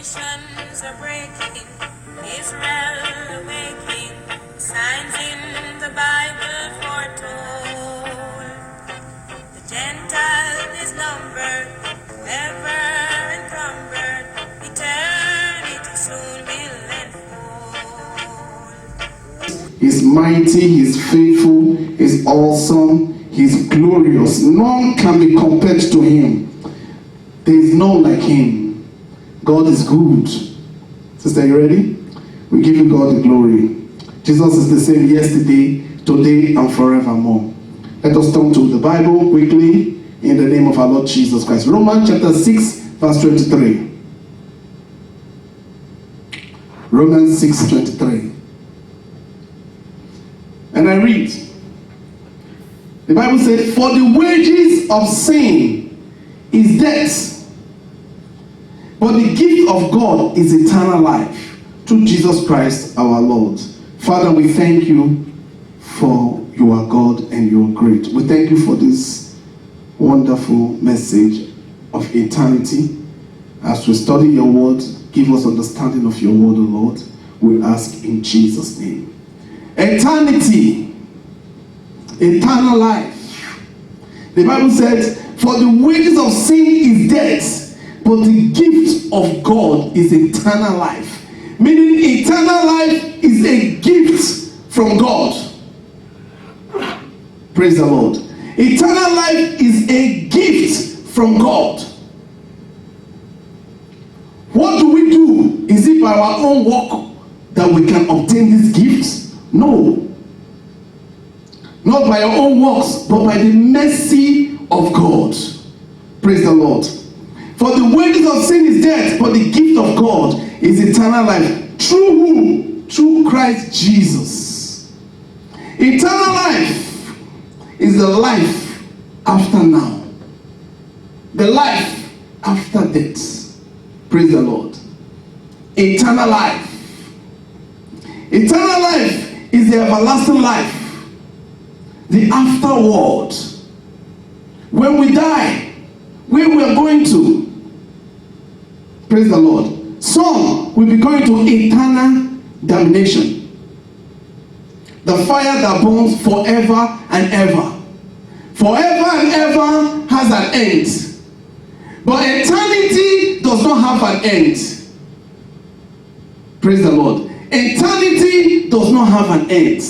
Nations are breaking, Israel awaking, signs in the Bible foretold. The Gentile is numbered, ever encumbered, eternity soon will enfold. He's mighty, he's faithful, he's awesome, he's glorious. None can be compared to him. There is none like him. God is good. Sister, you ready? We give you God the glory. Jesus is the same yesterday, today, and forevermore. Let us turn to the Bible quickly in the name of our Lord Jesus Christ. Romans chapter 6, verse 23. Romans 6, 23. And I read. The Bible said, for the wages of sin is death, but the gift of God is eternal life through Jesus Christ our Lord. Father, we thank you for you are God and you are great. We thank you for this wonderful message of eternity. As we study your word, give us understanding of your word, O Lord. We ask in Jesus' name. Eternity, eternal life. The Bible says, for the wages of sin is death, but the gift of God is eternal life. Meaning eternal life is a gift from God. Praise the Lord. Eternal life is a gift from God. What do we do? Is it by our own work that we can obtain these gifts? No. Not by our own works, but by the mercy of God. Praise the Lord. For the wages of sin is death, but the gift of God is eternal life. Through whom? Through Christ Jesus. Eternal life is the life after now. The life after death. Praise the Lord. Eternal life. Eternal life is the everlasting life. The afterward. When we die, where we are going to. Praise the Lord. Some will be going to eternal damnation. The fire that burns forever and ever. Forever and ever has an end. But eternity does not have an end. Praise the Lord. Eternity does not have an end.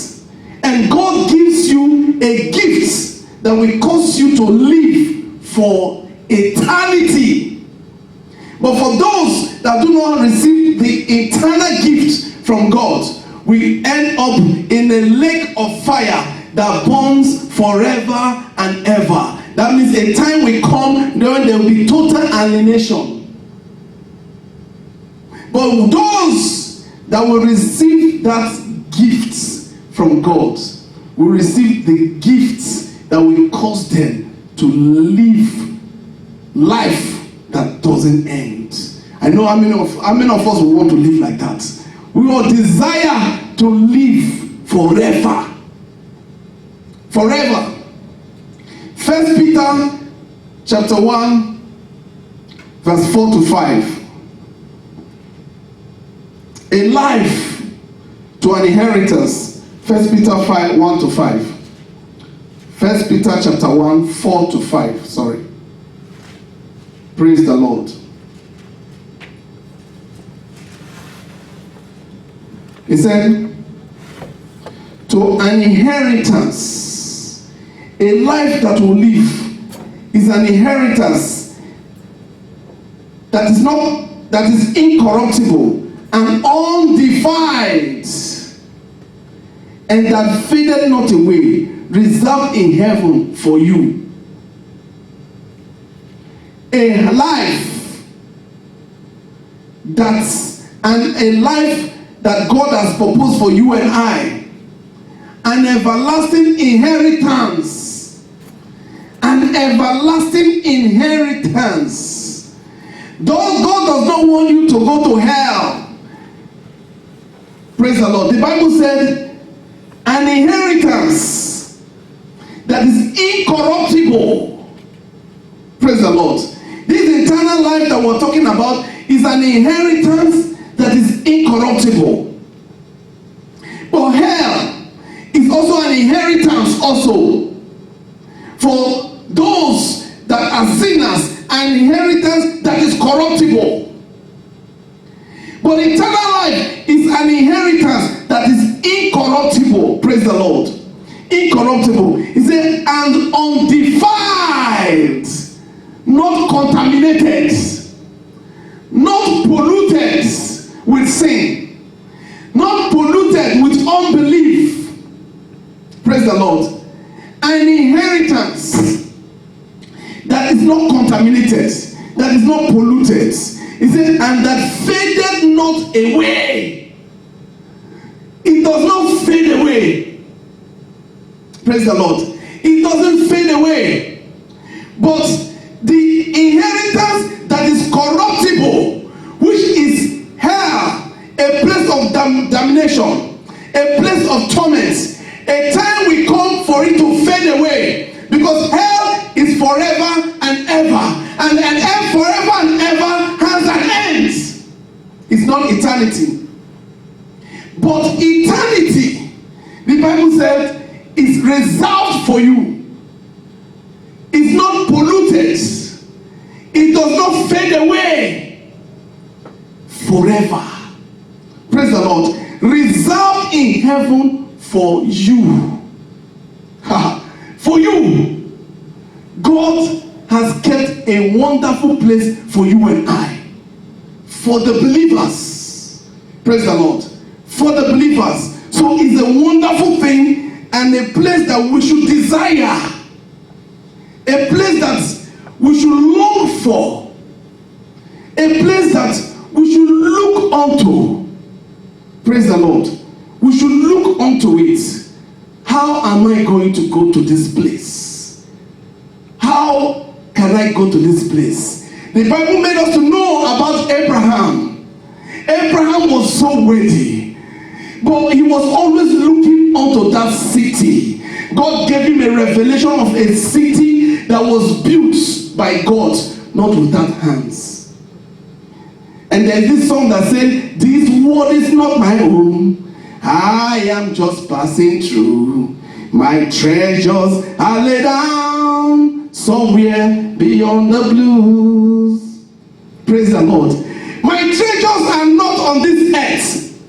And God gives you a gift that will cause you to live for eternity. But for those that do not receive the eternal gift from God, we end up in a lake of fire that burns forever and ever. That means a time will come when there will be total alienation. But those that will receive that gift from God will receive the gifts that will cause them to live life that doesn't end. I know how many of us will want to live like that. We will desire to live forever. Forever. 1 Peter chapter 1 verse 4 to 5. A life to an inheritance. 1 Peter 5, 1 to 5. 1 Peter chapter 1, 4 to 5. Sorry. Praise the Lord. He said, to an inheritance, a life that will live is an inheritance that is incorruptible and undefiled, and that fadeth not away, reserved in heaven for you. A life that God has proposed for you and I, an everlasting inheritance, an everlasting inheritance. Though God does not want you to go to hell. Praise the Lord. The Bible said, an inheritance that is incorruptible. Praise the Lord. This eternal life that we're talking about is an inheritance that is incorruptible. But hell is also an inheritance also for those that are sinners, an inheritance that is corruptible. But eternal life is an inheritance that is incorruptible. Praise the Lord. Incorruptible. He said, and undefiled, not contaminated, not polluted with sin, not polluted with unbelief. Praise the Lord. An inheritance that is not contaminated, that is not polluted. He said, and that faded not away. It does not fade away. Praise the Lord. It doesn't fade away. But the inheritance that is corruptible, which is hell, a place of damnation, a place of torment, a time will come for it to fade away, because hell is forever and ever, and forever and ever has an end. It's not eternity, but eternity, the Bible said, is reserved for you. It's not polluted. It does not fade away forever. Praise the Lord. Reserved in heaven for you. For you. God has kept a wonderful place for you and I. For the believers. Praise the Lord. For the believers. So it's a wonderful thing, and a place that we should desire. A place that we should long for. A place that we should look unto. Praise the Lord. We should look unto it. How am I going to go to this place? How can I go to this place? The Bible made us to know about Abraham. Abraham was so ready, but he was always looking unto that city. God gave him a revelation of a city that was built by God, not without hands. And there's this song that says, this world is not my home, I am just passing through. My treasures are laid down somewhere beyond the blues. Praise the Lord. My treasures are not on this earth.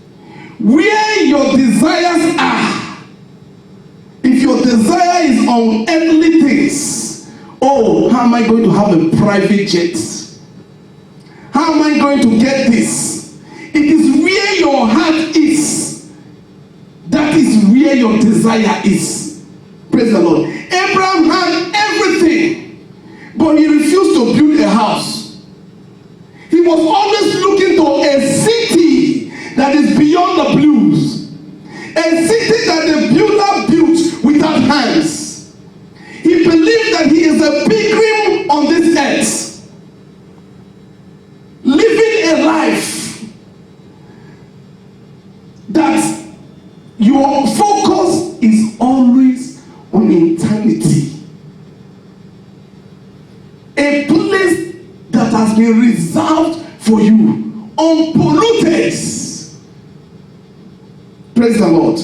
Where your desires are, if your desire is on earthly things, oh, how am I going to have a private jet? How am I going to get this? It is where your heart is. That is where your desire is. Praise the Lord. Abraham had everything, but he refused to build a house. He was always looking to a city that is beyond the blues. A city that the builder built without hands. He believed that he is a pilgrim on this earth, living a life that your focus is always on eternity. A place that has been reserved for you, unpolluted. Praise the Lord.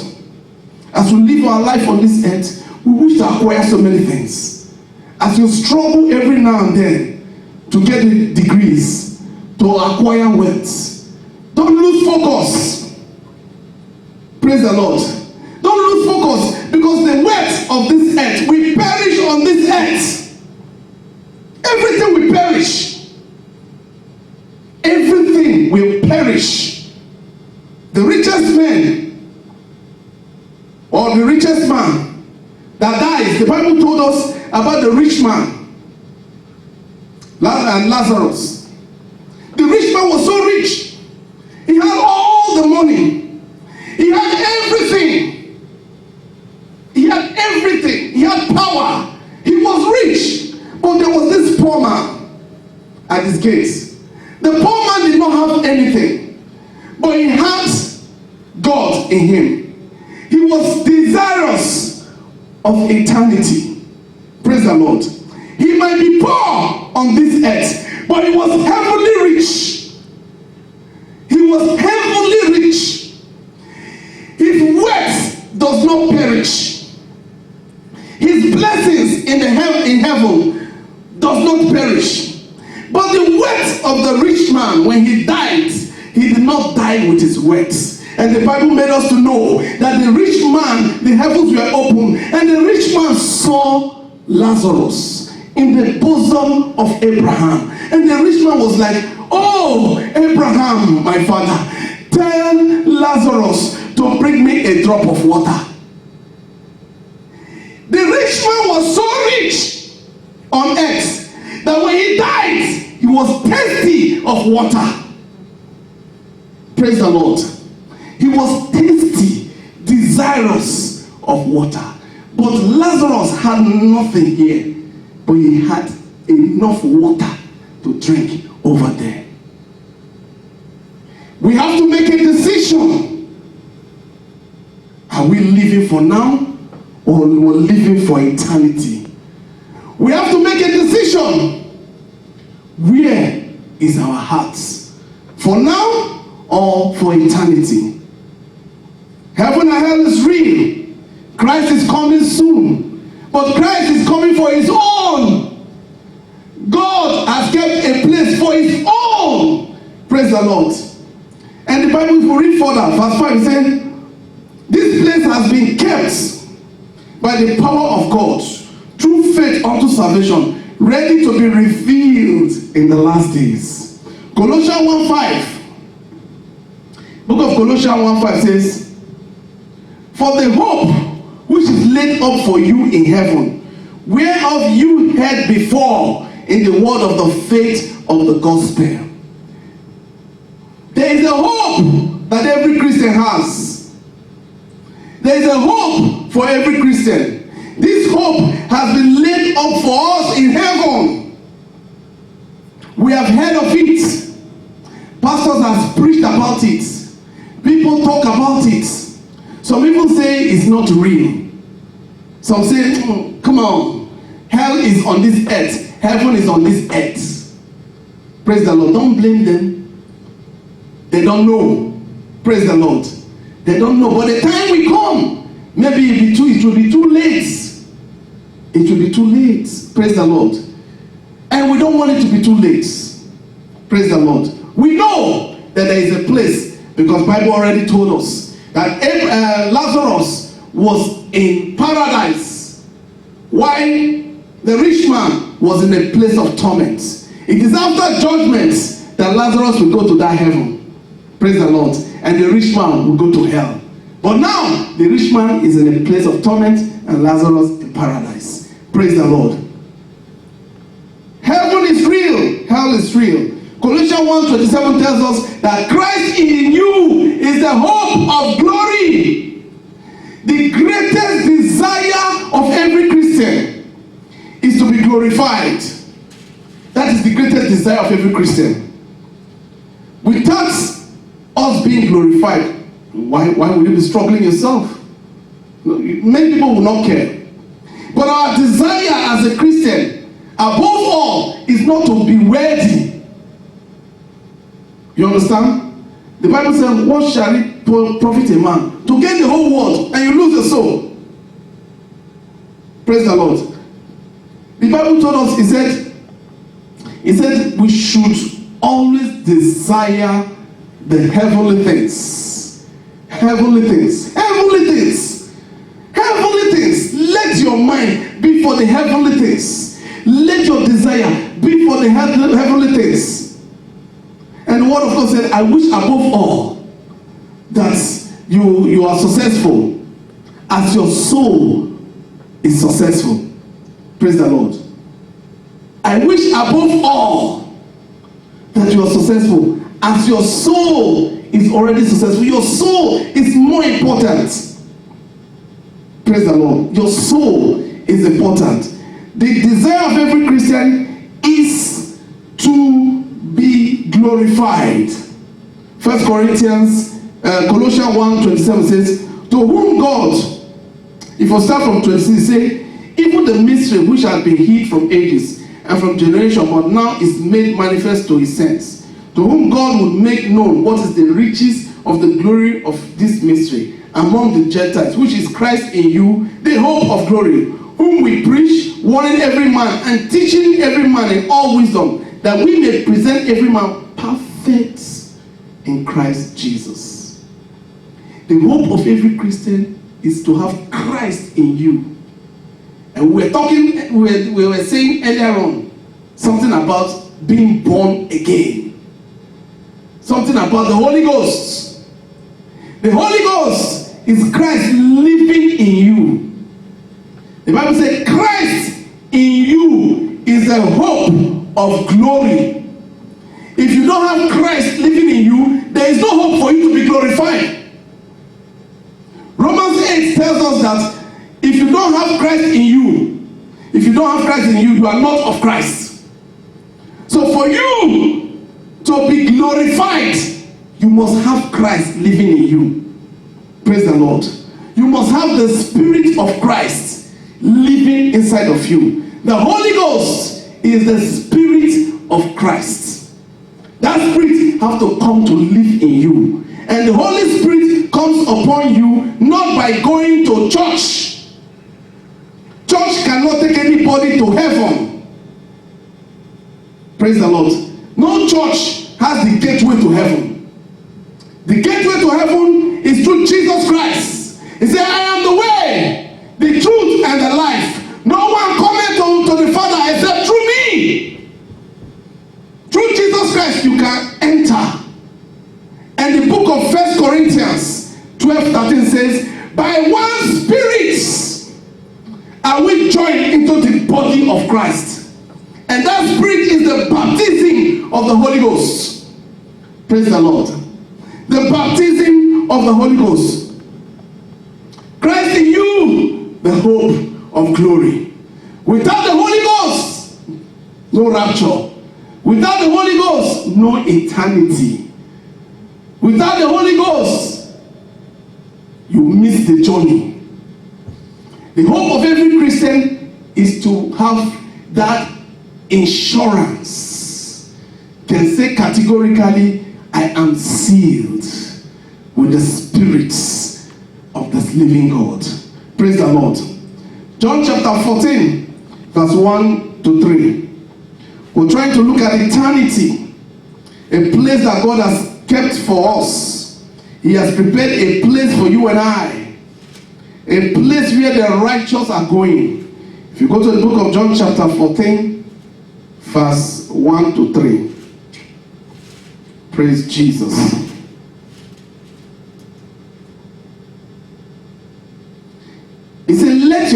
As we live our life on this earth, we wish to acquire so many things. As you struggle every now and then to get the degrees, to acquire wealth, don't lose focus. Praise the Lord. Don't lose focus, because the wealth of this earth will perish on this earth. Everything will perish. Everything will perish. The richest man, or the richest man that dies, the Bible told us about the rich man and Lazarus. The rich man was so rich. He had all the money. He had everything. He had everything. He had power. He was rich. But there was this poor man at his gates. The poor man did not have anything, but he had God in him. He was desirous of eternity. Praise the Lord. He might be poor on this earth, but he was heavenly rich. was heavenly rich. His wealth does not perish. His blessings in heaven does not perish. But the wealth of the rich man, when he died, he did not die with his wealth. And the Bible made us to know that the rich man, the heavens were open, and the rich man saw Lazarus in the bosom of Abraham. And the rich man was like, "Oh, Abraham, my father, tell Lazarus to bring me a drop of water." The rich man was so rich on earth that when he died, he was thirsty of water. Praise the Lord. He was thirsty, desirous of water. But Lazarus had nothing here, but he had enough water to drink over there. We have to make a decision. Are we living for now, or we're living for eternity? We have to make a decision. Where is our hearts? For now or for eternity? Heaven and hell is real. Christ is coming soon. But Christ is coming for his own. God has kept a place for his own. Praise the Lord. And the Bible, if we read further, verse 5 says, this place has been kept by the power of God through faith unto salvation, ready to be revealed in the last days. Colossians 1:5. Book of Colossians 1:5 says, for the hope which is laid up for you in heaven, whereof you heard before in the word of the faith of the gospel. There is a hope that every Christian has. There is a hope for every Christian. This hope has been laid up for us in heaven. We have heard of it. Pastors have preached about it. People talk about it. Some people say it's not real. Some say, come on, hell is on this earth, heaven is on this earth. Praise the Lord. Don't blame them. They don't know. Praise the Lord. They don't know. But the time will come, maybe it will be too late. It will be too late. Praise the Lord. And we don't want it to be too late. Praise the Lord. We know that there is a place, because the Bible already told us that Lazarus was in paradise, while the rich man was in a place of torment. It is after judgment that Lazarus will go to that heaven. Praise the Lord. And the rich man will go to hell. But now, the rich man is in a place of torment and Lazarus in paradise. Praise the Lord. Heaven is real. Hell is real. Colossians 1:27 tells us that Christ in you is the hope of glory. The greatest desire of every Christian is to be glorified. That is the greatest desire of every Christian. Without us being glorified, why will you be struggling yourself? Many people will not care. But our desire as a Christian, above all, is not to be worthy. You understand? The Bible says, what shall it profit a man to gain the whole world and you lose your soul? Praise the Lord. The Bible told us, it said we should always desire the heavenly things. Heavenly things. Heavenly things. Heavenly things. Let your mind be for the heavenly things. Let your desire be for the heavenly things. And the word of God said, I wish above all that you are successful as your soul is successful. Praise the Lord. I wish above all that you are successful as your soul is already successful. Your soul is more important. Praise the Lord. Your soul is important. The desire of every Christian is to be glorified. First Corinthians, Colossians 1:27 says, to whom God, if we start from 26, say, even the mystery which has been hid from ages and from generation, but now is made manifest to his saints, to whom God would make known what is the riches of the glory of this mystery among the Gentiles, which is Christ in you, the hope of glory, whom we preach, warning every man and teaching every man in all wisdom, that we may present every man perfect in Christ Jesus. The hope of every Christian is to have Christ in you. And we were saying earlier on something about being born again. Something about the Holy Ghost. The Holy Ghost is Christ living in you. The Bible says Christ in you is the hope of glory. If you don't have Christ living in you, there is no hope for you to be glorified. Romans 8 tells us that if you don't have Christ in you, you are not of Christ. So for you to be glorified, you must have Christ living in you. Praise the Lord. You must have the Spirit of Christ living inside of you. The Holy Ghost is the Spirit of Christ. That Spirit has to come to live in you. And the Holy Spirit comes upon you not by going to church. Church cannot take anybody to heaven. Praise the Lord. No church has the gateway to heaven. The gateway to heaven is through Jesus Christ. He said, I am the way, the truth, and the life. No one cometh to the Father except through me. Through Jesus Christ you can enter. And the book of 1 Corinthians 12:13 says, by one Spirit are we joined into the body of Christ. And that Spirit is the baptism of the Holy Ghost. Praise the Lord. The baptism of the Holy Ghost. Christ in you, the hope of glory. Without the Holy Ghost, no rapture. Without the Holy Ghost, no eternity. Without the Holy Ghost, you miss the journey. The hope of every Christian is to have that insurance. Can say categorically, I am sealed with the spirits of the living God. Praise the Lord. John chapter 14, verse 1 to 3. We're trying to look at eternity, a place that God has kept for us. He has prepared a place for you and I, a place where the righteous are going. If you go to the book of John chapter 14, verse 1 to 3. Praise Jesus. He said, let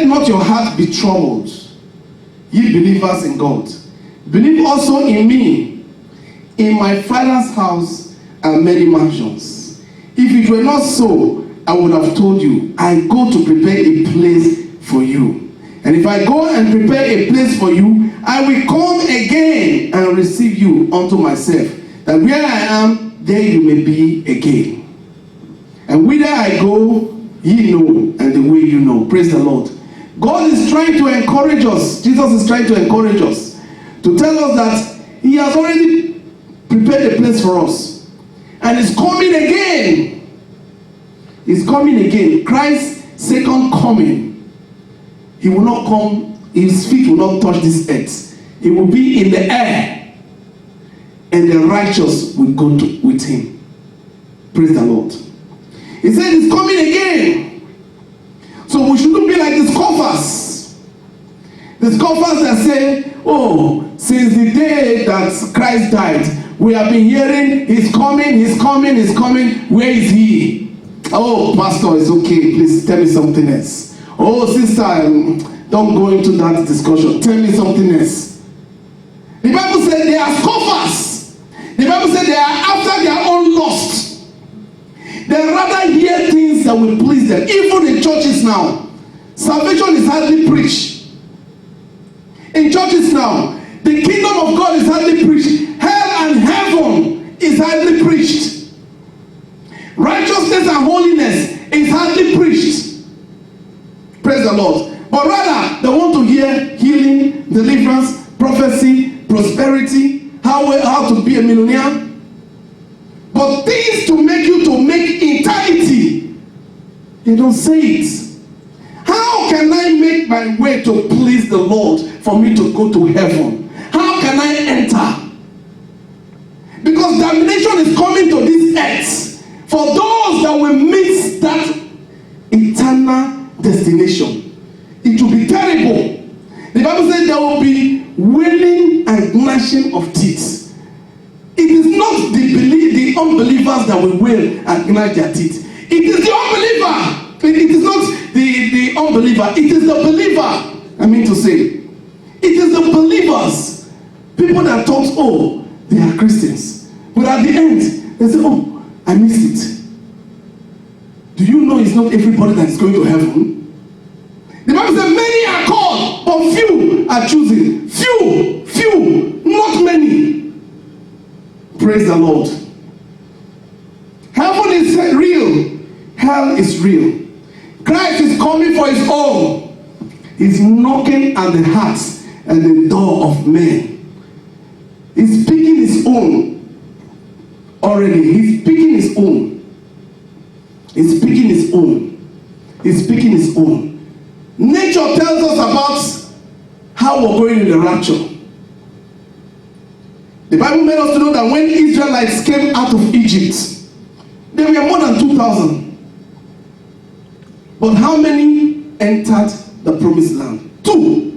not your heart be troubled, ye believers in God. Believe also in me. In my Father's house are many mansions. If it were not so, I would have told you, I go to prepare a place for you. And if I go and prepare a place for you, I will come again and receive you unto myself, that where I am, there you may be again. And whither I go, ye know, and the way you know. Praise the Lord. God is trying to encourage us. Jesus is trying to encourage us, to tell us that he has already prepared a place for us. And he's coming again. He's coming again. Christ's second coming. He will not come, his feet will not touch this earth. He will be in the air. And the righteous will go with him. Praise the Lord. He said he's coming again. So we shouldn't be like the scoffers. The scoffers that say, oh, since the day that Christ died, we have been hearing he's coming, he's coming, he's coming. Where is he? Oh, pastor, it's okay. Please tell me something else. Oh, sister, don't go into that discussion. Tell me something else. The Bible said they are scoffers. The Bible said they are after their own lust. They rather hear things that will please them. Even in churches now, salvation is hardly preached. In churches now, the kingdom of God is hardly preached. Hell and heaven is hardly preached. Righteousness and holiness is hardly preached. Praise the Lord. But rather, they want to hear healing, deliverance, prophecy, prosperity. how to be a millionaire. But things to make you to make eternity, they don't say it. How can I make my way to please the Lord for me to go to heaven? How can I enter? Because damnation is coming to this earth for those that will miss that eternal destination. It will be terrible. The Bible says there will be wailing and gnashing of teeth. It is not the unbelievers that will wail and gnash their teeth. It is the unbeliever. It is not the unbeliever. It is the believer. I mean to say, it is the believers. People that thought, oh, they are Christians. But at the end, they say, oh, I missed it. Do you know it's not everybody that is going to heaven? The Bible says many are called, but few are chosen. Few, not many. Praise the Lord. Heaven is real. Hell is real. Christ is coming for his own. He's knocking at the hearts and the door of men. He's speaking his own already. He's speaking his own. He's speaking his own. He's speaking his own. Nature tells us about how we're going in the rapture. The Bible made us to know that when Israelites came out of Egypt, there were more than 2,000. But how many entered the promised land? 2.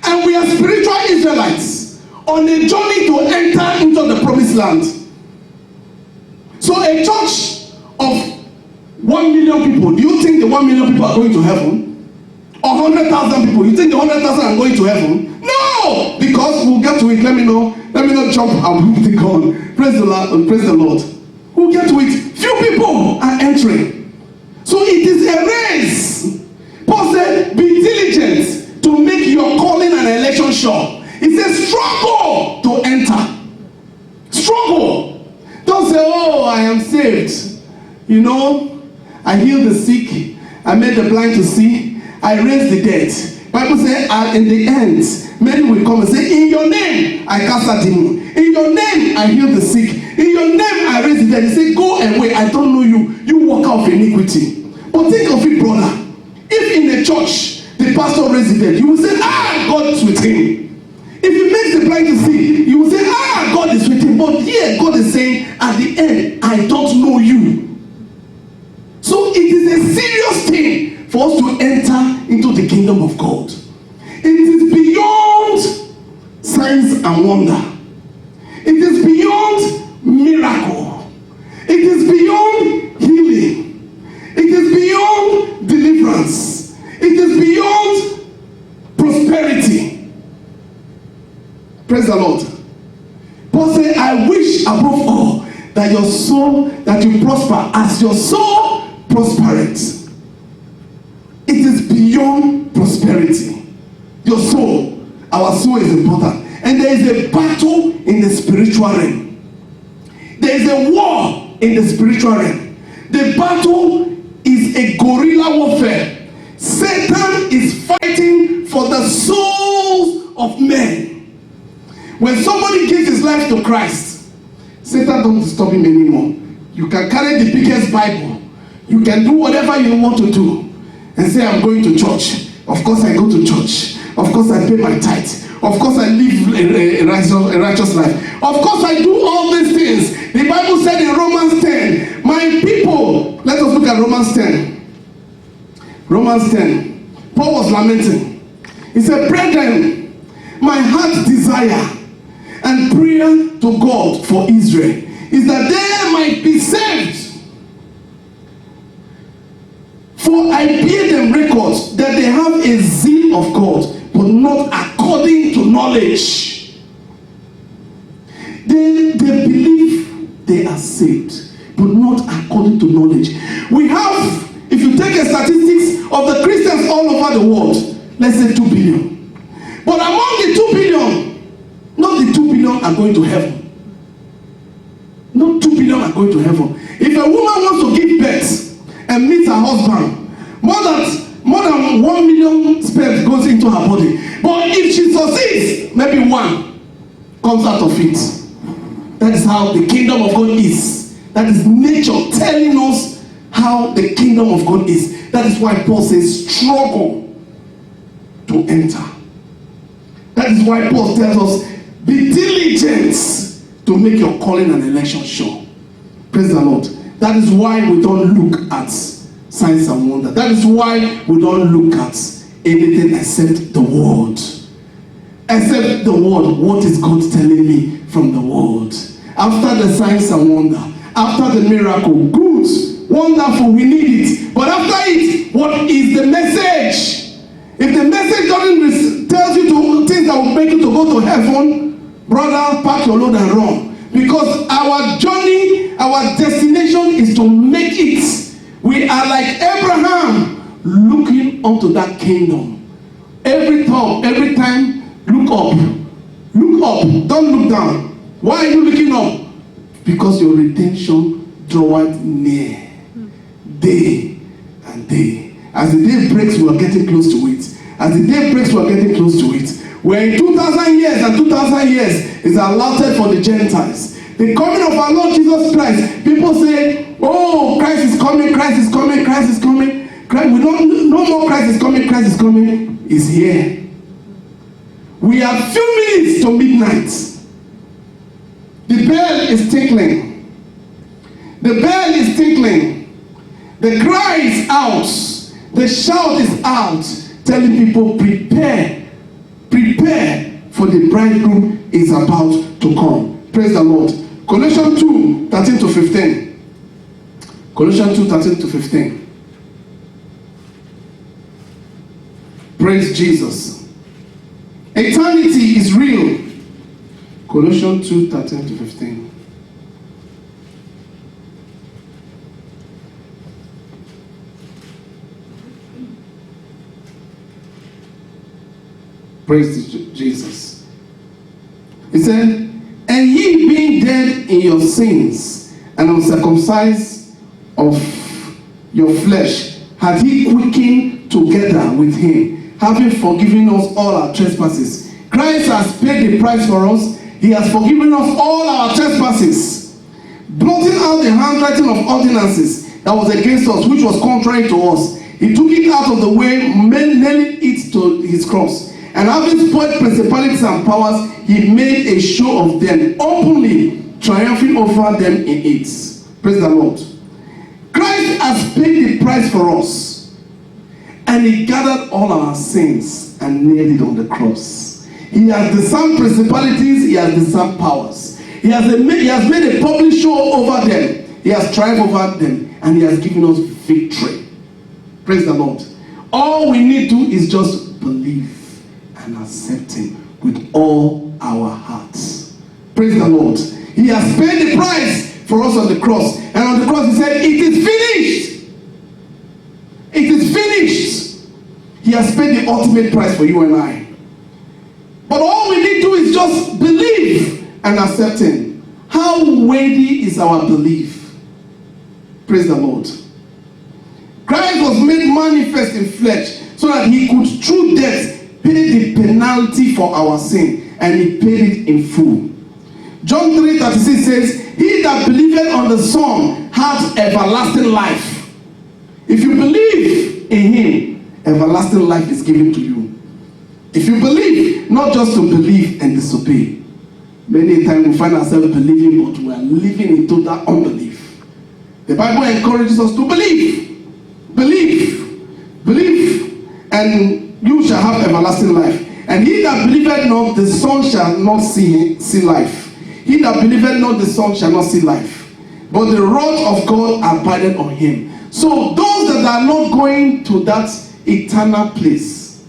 And we are spiritual Israelites on a journey to enter into the promised land. So a church of 1 million people, do you think the 1 million people are going to heaven? Or 100,000 people, you think the 100,000 are going to heaven? No! Because we'll get to it. Let me not jump and move the gun. Praise the Lord. Praise the Lord. We'll get to it. Few people are entering. So it is a race. Paul said, be diligent to make your calling and election sure. He says, struggle to enter. Struggle. Don't say, oh, I am saved. You know, I healed the sick. I made the blind to see. I raised the dead. Bible says, and in the end, many will come and say, in your name I cast out demon. In your name I heal the sick. In your name I raise the dead. He say, go away, I don't know you. You walk out of iniquity. But think of it, brother. If in a church the pastor raised the dead, you will say, God is with him. If he makes the blind to see, you will say, God is with him. But here God is saying, at the end, I don't know you. So it is a serious thing for us to enter into the kingdom of God. It is beyond signs and wonder. It is beyond miracle. It is beyond healing. It is beyond deliverance. It is beyond prosperity. Praise the Lord. Paul said, I wish above all that your soul, that you prosper as your soul prospereth. It is beyond prosperity. Your soul, our soul is important. And there is a battle in the spiritual realm. There is a war in the spiritual realm. The battle is a guerrilla warfare. Satan is fighting for the souls of men. When somebody gives his life to Christ, Satan don't disturb him anymore. You can carry the biggest Bible. You can do whatever you want to do. And say, I'm going to church. Of course I go to church. Of course I pay my tithe. Of course I live a righteous life. Of course I do all these things. The Bible said in Romans 10, my people, let us look at Romans 10. Romans 10. Paul was lamenting. He said, brethren, my heart's desire and prayer to God for Israel is that they might be saved. For I bear them records that they have a zeal of God, but not according to knowledge. They believe they are saved, but not according to knowledge. We have, if you take a statistics of the Christians all over the world, let's say 2 billion. But among the 2 billion, not the 2 billion are going to heaven. Not 2 billion are going to heaven. If a woman wants to give birth and meets her husband, more than 1 million sperm goes into her body. But if she succeeds, maybe 1 comes out of it. That is how the kingdom of God is. That is nature telling us how the kingdom of God is. That is why Paul says struggle to enter. That is why Paul tells us be diligent to make your calling and election sure. Praise the Lord. That is why we don't look at signs and wonders. That is why we don't look at anything except the word. Except the word. What is God telling me from the word? After the signs and wonder, after the miracle, good, wonderful, we need it. But after it, what is the message? If the message doesn't tells you to things that will make you to go to heaven, brother, pack your load and run. Because our journey, our destination is to make it. We are like Abraham looking onto that kingdom. Every time, look up. Look up, don't look down. Why are you looking up? Because your redemption draweth near. Day and day. As the day breaks, we are getting close to it. As the day breaks, we are getting close to it. We're in 2,000 years, and 2,000 years is allotted for the Gentiles. The coming of our Lord Jesus Christ. People say, oh, Christ is coming, Christ is coming, Christ is coming. We don't, no more Christ is coming, Christ is coming. Is here. We have few minutes to midnight. The bell is tinkling. The bell is tinkling. The cry is out. The shout is out. Telling people, prepare. Prepare, for the bridegroom is about to come. Praise the Lord. Colossians 2, 13 to 15. Colossians 2, 13 to 15. Praise Jesus. Eternity is real. Colossians 2, 13 to 15. Praise Jesus. He said, and ye being dead in your sins and uncircumcised of your flesh, hath he quickened together with him, having forgiven us all our trespasses. Christ has paid the price for us. He has forgiven us all our trespasses, blotting out the handwriting of ordinances that was against us, which was contrary to us. He took it out of the way, nailing it to his cross. And having spoiled principalities and powers, he made a show of them, openly triumphing over them in it. Praise the Lord. Christ has paid the price for us. And he gathered all our sins and nailed it on the cross. He has disarmed principalities, he has disarmed powers. He has made a public show over them. He has triumphed over them. And he has given us victory. Praise the Lord. All we need to do is just believe and accept him with all our hearts. Praise the Lord. He has paid the price for us on the cross. And on the cross he said, it is finished. It is finished. He has paid the ultimate price for you and I. But all we need to do is just believe and accept him. How weighty is our belief? Praise the Lord. Christ was made manifest in flesh so that he could, through death, pay the penalty for our sin, and he paid it in full. John 3:36 says, he that believeth on the Son hath everlasting life. If you believe in him, everlasting life is given to you. If you believe, not just to believe and disobey. Many times we find ourselves believing, but we are living in total unbelief. The Bible encourages us to believe. Believe. Believe. And you shall have everlasting life. And he that believeth not, the Son shall not see life. He that believeth not, the Son shall not see life. But the wrath of God abideth on him. So those that are not going to that eternal place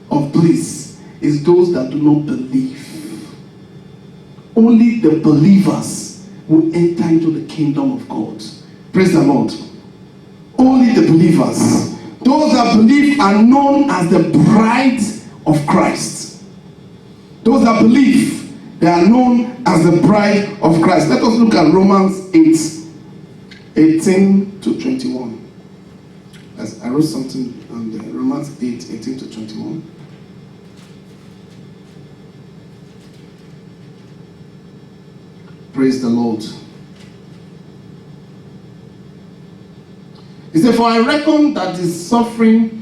of bliss is those that do not believe. Only the believers will enter into the kingdom of God. Praise the Lord. Only the believers. Those that believe are known as the bride of Christ. Those that believe, they are known as the bride of Christ. Let us look at Romans 8:18 to 21. I wrote something on there. Romans 8:18 to 21. Praise the Lord. He said, for I reckon that the suffering,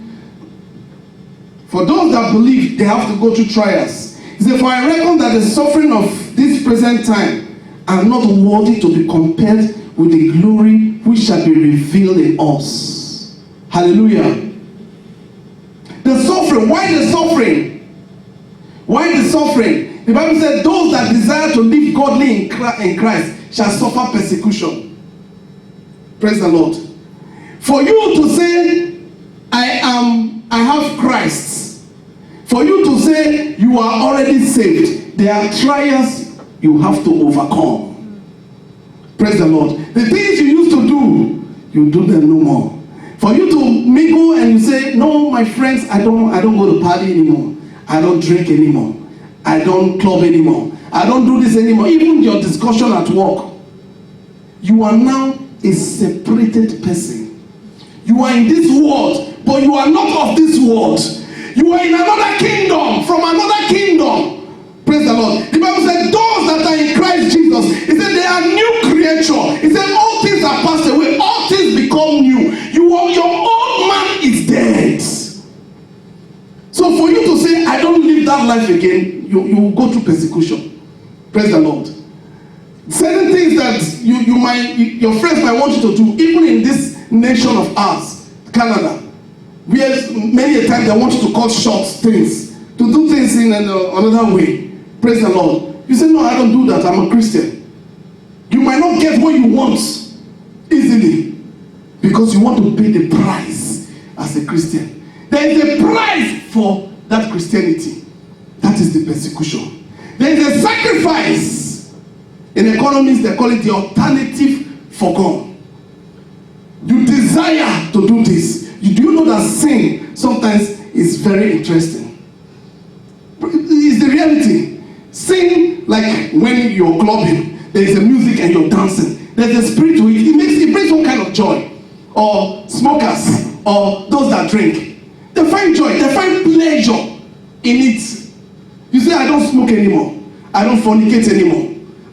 for those that believe, they have to go through trials. He said, for I reckon that the suffering of this present time are not worthy to be compared with the glory which shall be revealed in us. Hallelujah. The suffering. Why the suffering? Why the suffering? The Bible said, those that desire to live godly in Christ shall suffer persecution. Praise the Lord. For you to say, I have Christ. For you to say you are already saved. There are trials you have to overcome. Praise the Lord. The things you used to do, you do them no more. For you to mingle and you say, no, my friends, I don't go to party anymore. I don't drink anymore. I don't club anymore. I don't do this anymore. Even your discussion at work. You are now a separated person. You are in this world, but you are not of this world. You are in another kingdom, from another kingdom. Praise the Lord. The Bible said, those that are in Christ Jesus, it said they are new creature. It said all things are passed away, all things become new. Your old man is dead. So for you to say, I don't live that life again, you will go through persecution. Praise the Lord. Certain things that your friends might want you to do, even in this nation of ours, Canada, where many a time they want you to cut short things, to do things in another way. Praise the Lord. You say, no, I don't do that. I'm a Christian. You might not get what you want easily because you want to pay the price as a Christian. There is a price for that Christianity. That is the persecution. There is a sacrifice. In economics, they call it the alternative for God. You desire to do this. Do you know that sin sometimes is very interesting? It's the reality. Sin, like when you're clubbing, there is a music and you're dancing. There's a spirit to it. It brings some kind of joy. Or smokers, or those that drink. They find joy, they find pleasure in it. You say, I don't smoke anymore. I don't fornicate anymore.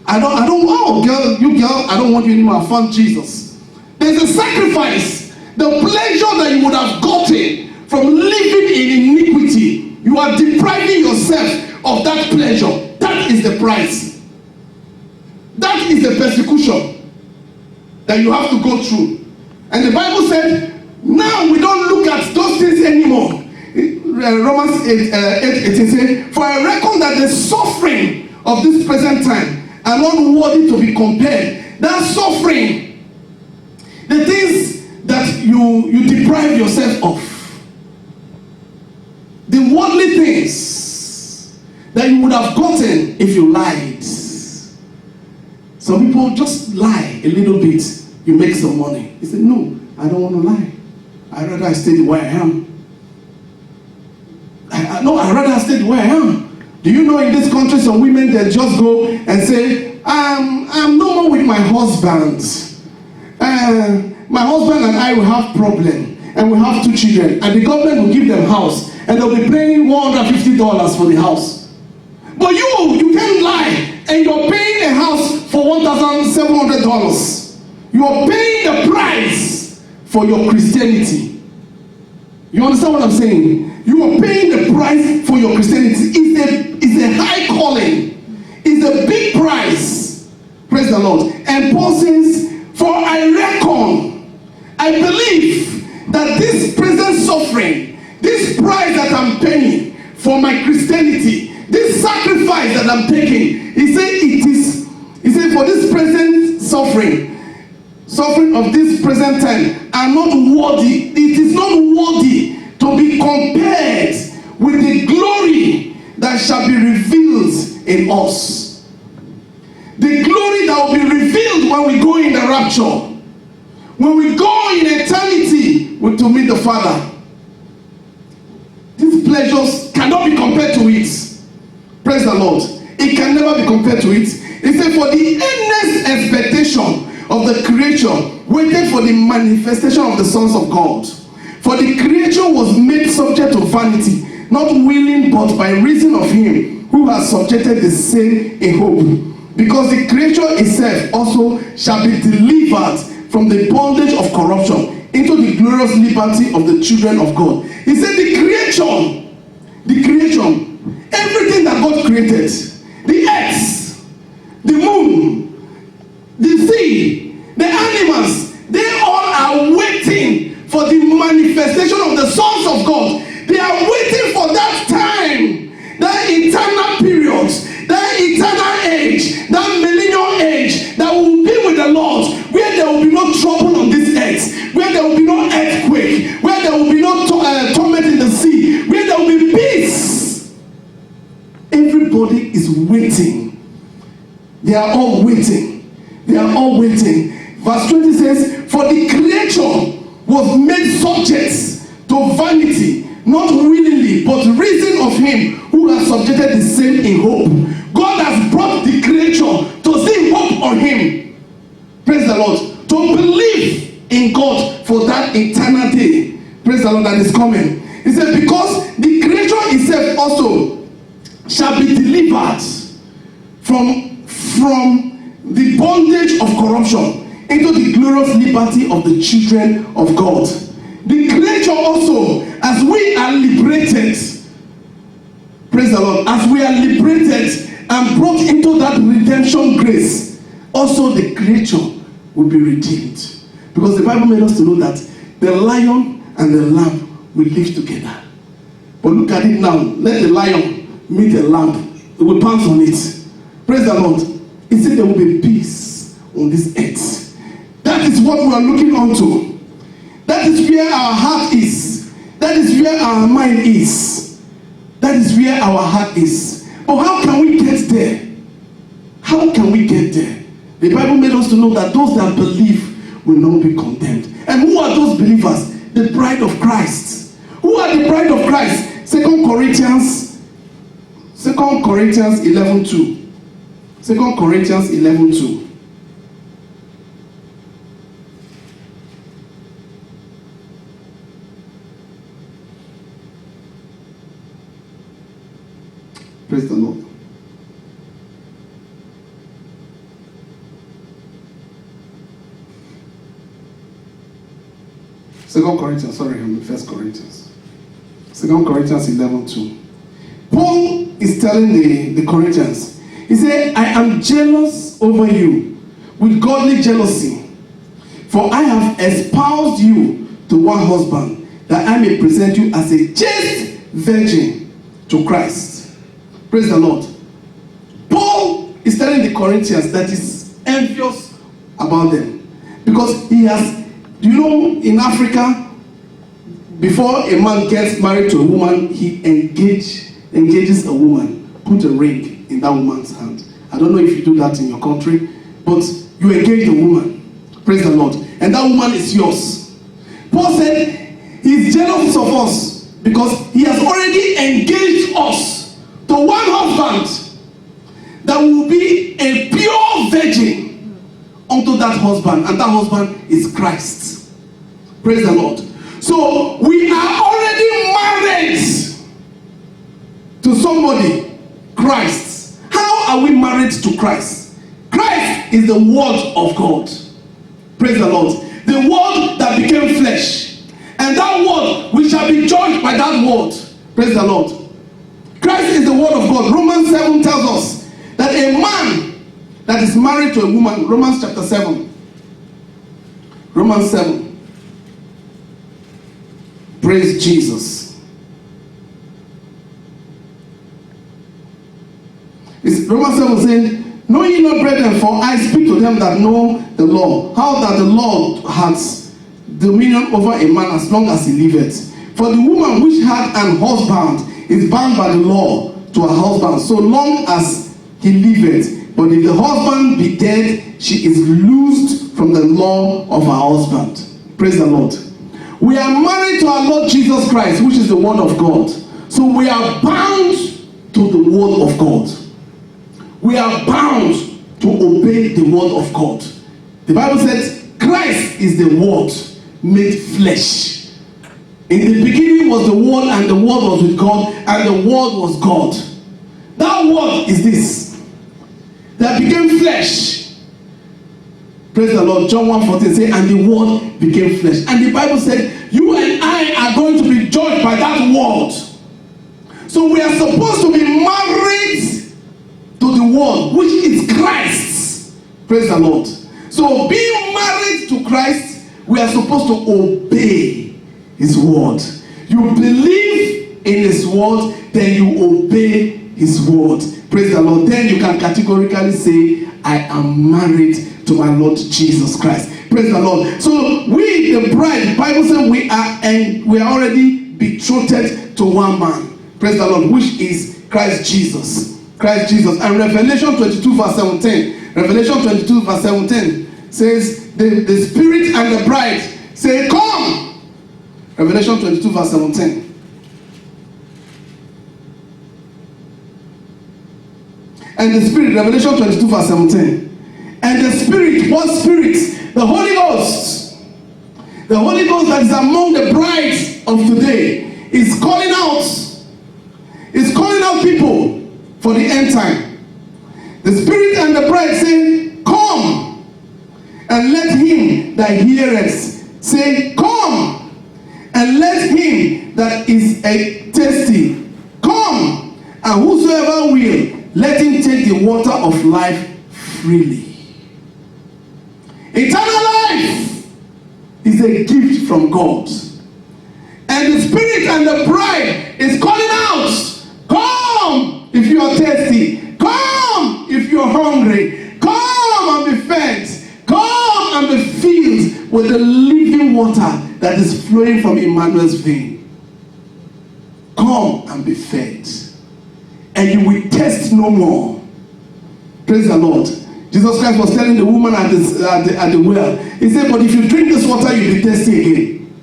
Oh girl, you girl, I don't want you anymore. I found Jesus. There's a sacrifice. The pleasure that you would have gotten from living in iniquity, you are depriving yourself of that pleasure. That is the price. That is the persecution that you have to go through. And the Bible said, now we don't look at those things anymore. Romans 8:18 says, for I reckon that the suffering of this present time are not worthy to be compared. That suffering, the things that you deprive yourself of, the worldly things that you would have gotten if you lied. Some people just lie a little bit, you make some money. They say, no, I don't want to lie. I'd rather stay where I am. I'd rather stay where I am. Do you know in this country some women that just go and say, I'm no more with my husband. My husband and I will have problem, and we have 2 children, and the government will give them house, and they'll be paying $150 for the house. But you can't lie, and you're paying a house for $1,700. You're paying the price for your Christianity. You understand what I'm saying? You are paying the price for your Christianity. It's a high calling. It's a big price. Praise the Lord. And Paul says, for I reckon, I believe that this present suffering, this price that I'm paying for my Christianity, this sacrifice that I'm taking, he said for this present suffering of this present time are not worthy. It is not worthy to be compared with the glory that shall be revealed in us. The glory that will be revealed when we go in the rapture. When we go in eternity to meet the Father. These pleasures cannot be compared to it. Praise the Lord. It can never be compared to it. It said, for the earnest expectation of the creature waited for the manifestation of the sons of God. For the creature was made subject to vanity, not willing, but by reason of him who has subjected the same in hope, because the creature itself also shall be delivered from the bondage of corruption into the glorious liberty of the children of God. He said the creation, everything that God created, the earth, the moon, the sea, the animals, they all are waiting for the manifestation of the sons of God. They are waiting for that time, that eternal period, that eternal age, that millennial age that will be with the Lord, where there will be no trouble on this earth, where there will be no earthquake, where there will be no torment in the sea, where there will be peace. Everybody is waiting. They are all waiting. They are all waiting. Verse 20 says, for the creature was made subject to vanity, not willingly, but reason of him who has subjected the same in hope. God has brought the creature to see hope on him. Praise the Lord. To believe in God for that eternal day. Praise the Lord, that is coming. He said, because the creature itself also shall be delivered from the bondage of corruption into the glorious liberty of the children of God. The creature also, as we are liberated, praise the Lord, as we are liberated and brought into that redemption grace, also the creature will be redeemed. Because the Bible made us to know that the lion and the lamb will live together. But look at it now. Let the lion meet the lamb. It will pounce on it. Praise the Lord. He said there will be peace on this earth. That is what we are looking onto. That is where our heart is. That is where our mind is. That is where our heart is. But how can we get there? How can we get there? The Bible made us to know that those that believe will not be condemned. And who are those believers? The bride of Christ. Who are the bride of Christ? 2 Corinthians 11:2. 2 Corinthians 11:2. Praise the Lord. I'm in 1 Corinthians. 2 Corinthians 11:2. Paul is telling the Corinthians, he said, I am jealous over you with godly jealousy, for I have espoused you to one husband, that I may present you as a chaste virgin to Christ. Praise the Lord. Paul is telling the Corinthians that he's envious about them, because he has, in Africa, before a man gets married to a woman, he engages a woman, put a ring in that woman's hand. I don't know if you do that in your country, but you engage a woman. Praise the Lord. And that woman is yours. Paul said he's jealous of us because he has already engaged us to one husband that will be a pure virgin unto that husband, and that husband is Christ. Praise the Lord. So we are already married to somebody, Christ. How are we married to Christ? Christ is the Word of God. Praise the Lord. The Word that became flesh. And that Word, we shall be judged by that Word. Praise the Lord. Christ is the Word of God. Romans 7 tells us that a man that is married to a woman, Romans chapter 7. Romans 7. Praise Jesus. It's Romans 7 saying, know ye not, brethren, for I speak to them that know the law, how that the law has dominion over a man as long as he liveth. For the woman which had an husband is bound by the law to her husband, so long as he liveth. But if the husband be dead, she is loosed from the law of her husband. Praise the Lord. We are married to our Lord Jesus Christ, which is the Word of God. So we are bound to the Word of God. We are bound to obey the Word of God. The Bible says Christ is the Word made flesh. In the beginning was the Word, and the Word was with God, and the Word was God. That Word is this. that became flesh. Praise the Lord. John 1:14 says, and the word became flesh. And the Bible said, you and I are going to be judged by that word. So we are supposed to be married to the word, which is Christ. Praise the Lord. So being married to Christ, we are supposed to obey his word. You believe in his word, then you obey his word. Praise the Lord. Then you can categorically say, I am married to my Lord Jesus Christ. Praise the Lord. So we, the bride, the Bible says we are already betrothed to one man. Praise the Lord, which is Christ Jesus. Christ Jesus. And Revelation 22 verse 17. Revelation 22 verse 17 says, the Spirit and the bride say, come. Revelation 22 verse 17. And the Spirit, Revelation 22 verse 17. And the Spirit, what Spirit? The Holy Ghost. The Holy Ghost that is among the brides of today is calling out. Is calling out people for the end time. The Spirit and the bride say, come. And let him that heareth say, come. And let him that is thirsty come. And whosoever will, let him take the water of life freely. Eternal life is a gift from God. And the Spirit and the bride is calling out. Come if you are thirsty. Come if you are hungry. Come and be fed. Come and be filled with the living water that is flowing from Emmanuel's vein. Come and be fed. And you will thirst no more. Praise the Lord. Jesus Christ was telling the woman at the well. He said, but if you drink this water, you'll be thirsty again.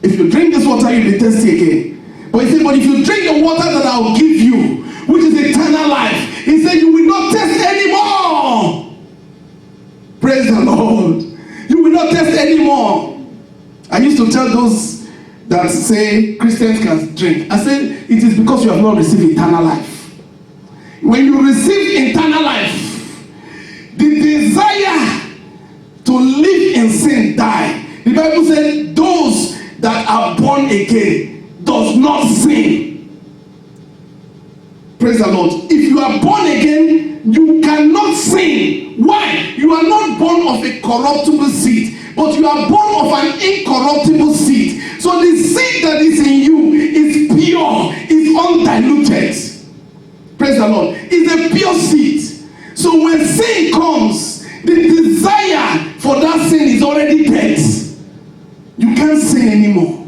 If you drink this water, you'll be thirsty again. But he said, but if you drink the water that I'll give you, which is eternal life, he said, you will not thirst anymore. Praise the Lord. You will not thirst anymore. I used to tell those that say Christians can drink. I said, it is because you have not received eternal life. When you receive eternal life, the desire to live in sin die. The Bible said, those that are born again does not sin. Praise the Lord. If you are born again, you cannot sin. Why? You are not born of a corruptible seed, but you are born of an incorruptible seed. So the seed that is in you is pure, is undiluted. Praise the Lord. It's a pure seed. So when sin comes, the desire for that sin is already dead. You can't sin anymore.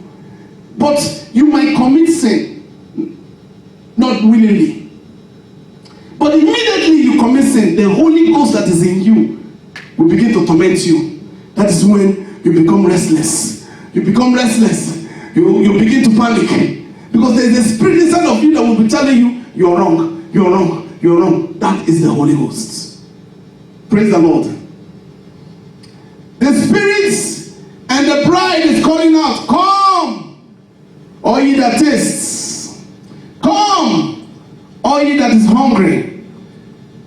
But you might commit sin, not willingly. But immediately you commit sin, the Holy Ghost that is in you will begin to torment you. That is when you become restless. You become restless. You begin to panic. Because there is a spirit inside of you that will be telling you, you're wrong, you're wrong, you're wrong. That is the Holy Ghost. Praise the Lord. The Spirit and the bride is calling out, come, all ye that tastes. Come, all ye that is hungry.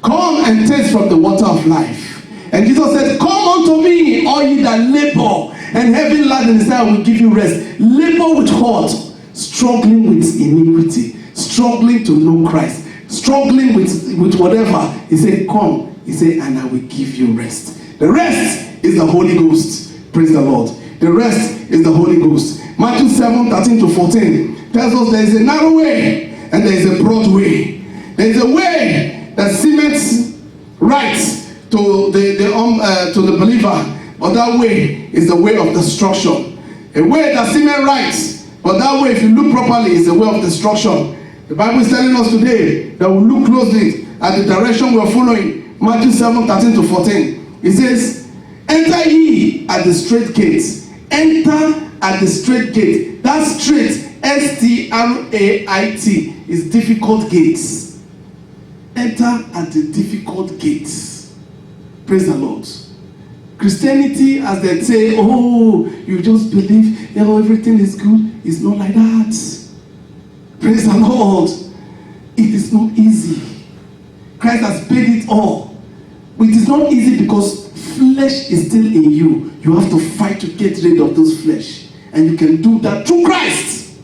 Come and taste from the water of life. And Jesus said, come unto me, all ye that labor and heavy laden, and I will give you rest. Labor with what? Struggling with iniquity. Struggling to know Christ. Struggling with whatever. He said, come. He said, and I will give you rest. The rest is the Holy Ghost. Praise the Lord. The rest is the Holy Ghost. Matthew 7:13-14 tells us there is a narrow way and there is a broad way. There is a way that seemeth right to the believer, but that way is the way of destruction. A way that seemeth right, but that way, if you look properly, is the way of destruction. The Bible is telling us today that we look closely at the direction we are following. Matthew 7:13-14. It says, enter ye at the straight gates. Enter at the straight gate. That straight, S-T-R-A-I-T, is difficult gates. Enter at the difficult gates. Praise the Lord. Christianity, as they say, oh, you just believe, everything is good. It's not like that. Praise the Lord. It is not easy. Christ has paid it all. But it is not easy because flesh is still in you. You have to fight to get rid of those flesh. And you can do that through Christ.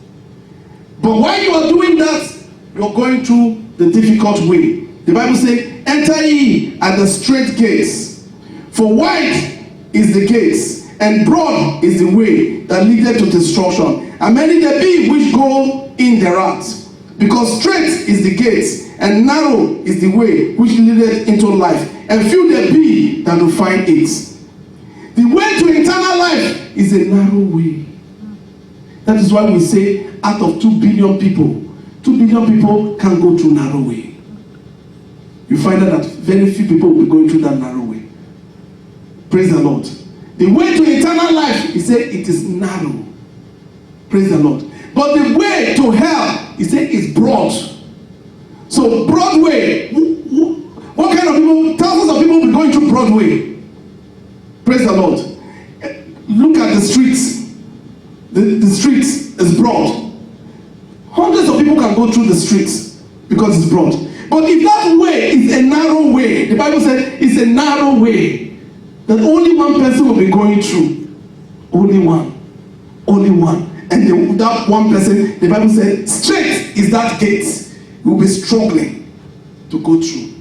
But while you are doing that, you're going through the difficult way. The Bible says, enter ye at the straight gates. For wide is the gates, and broad is the way that leadeth to destruction. And many there be which go in thereat. Because straight is the gate, and narrow is the way which leadeth into life. And few there be that will find it. The way to eternal life is a narrow way. That is why we say, out of 2 billion people, 2 billion people can go through narrow way. You find out that very few people will be going through that narrow way. Praise the Lord. The way to eternal life, he said, it is narrow. Praise the Lord. But the way to hell, he said, is broad. So Broadway, what kind of people, thousands of people will be going through Broadway. Praise the Lord. Look at the streets. The streets is broad. Hundreds of people can go through the streets because it's broad. But if that way is a narrow way, the Bible said it's a narrow way that only one person will be going through. Only one. Only one. And that one person, the Bible said, straight is that gate. You will be struggling to go through.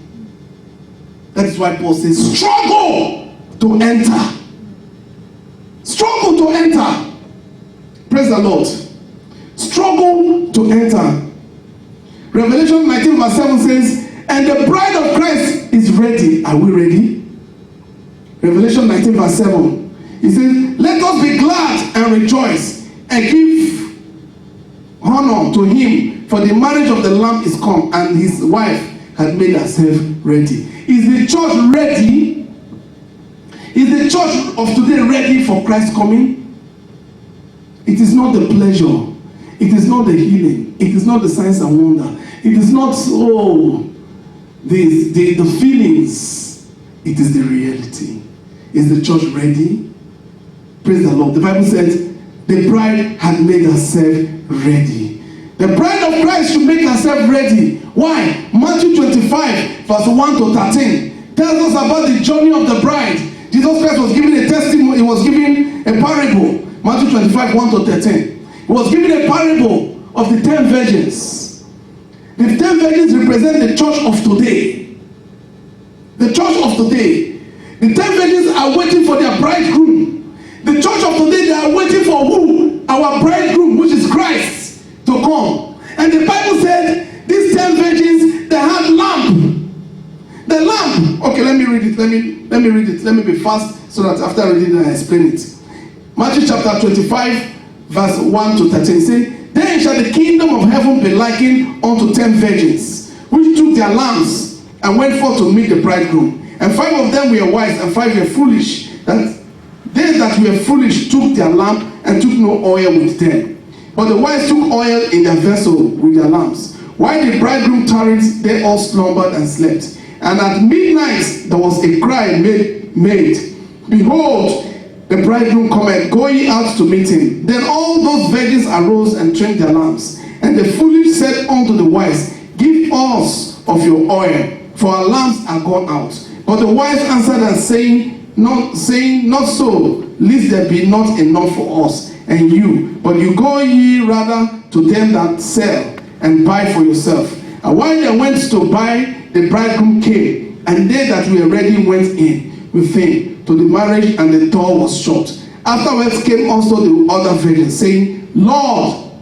That is why Paul says, struggle to enter. Struggle to enter. Praise the Lord. Struggle to enter. Revelation 19 verse 7 says, and the bride of Christ is ready. Are we ready? Revelation 19 verse 7. He says, let us be glad and rejoice and give honor to him, for the marriage of the Lamb is come, and his wife had made herself ready. Is the church ready? Is the church of today ready for Christ's coming? It is not the pleasure. It is not the healing. It is not the signs and wonder. It is not, the feelings. It is the reality. Is the church ready? Praise the Lord. The Bible says, the bride had made herself ready. The bride of Christ should make herself ready. Why? Matthew 25, verse 1 to 13 tells us about the journey of the bride. Jesus Christ was giving a testimony. He was giving a parable. Matthew 25, 1 to 13. He was giving a parable of the 10 virgins. The 10 virgins represent the church of today. The church of today. The 10 virgins are waiting for their bridegroom. The church of today, they are waiting for who? Our bridegroom, which is Christ, to come. And the Bible said, these 10 virgins, they had lamp. The lamp. Okay, let me read it. Let me read it. Let me be fast so that after I read it, I explain it. Matthew chapter 25, verse 1 to 13. Say, then shall the kingdom of heaven be likened unto 10 virgins, which took their lamps and went forth to meet the bridegroom. And 5 of them were wise, and 5 were foolish. And they that were foolish took their lamp and took no oil with them. But the wise took oil in their vessel with their lamps. While the bridegroom tarried, they all slumbered and slept. And at midnight there was a cry made, behold, the bridegroom cometh, go ye out to meet him. Then all those virgins arose and trimmed their lamps. And the foolish said unto the wise, give us of your oil, for our lamps are gone out. But the wise answered and saying, not so, lest there be not enough for us and you, but you go ye rather to them that sell and buy for yourself. And while they went to buy, the bridegroom came, and they that were ready went in with him to the marriage, and the door was shut. Afterwards came also the other virgins, saying, Lord,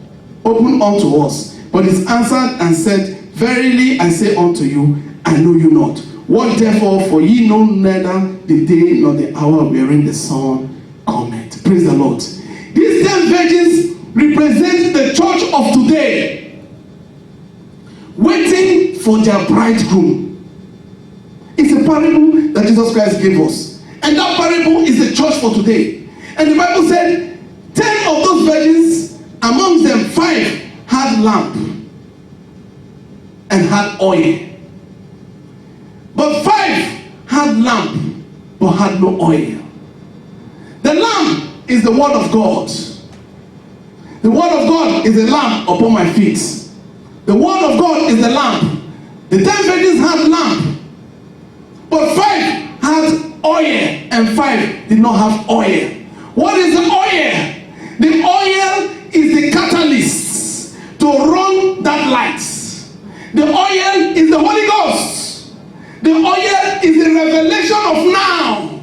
open unto us. But he answered and said, verily I say unto you, I know you not. What therefore? For ye know neither the day nor the hour wherein the Son cometh. Praise the Lord. These 10 virgins represent the church of today, waiting for their bridegroom. It's a parable that Jesus Christ gave us. And that parable is the church for today. And the Bible said, 10 of those virgins, amongst them 5 had lamp and had oil. But 5 had lamp but had no oil. The lamp is the word of God. The word of God is a lamp upon my feet. The word of God is the lamp. The 10 virgins had lamp, but 5 had oil and 5 did not have oil. What is the oil? The oil is the catalyst to run that light. The oil is the Holy Ghost. The oil is the revelation of now.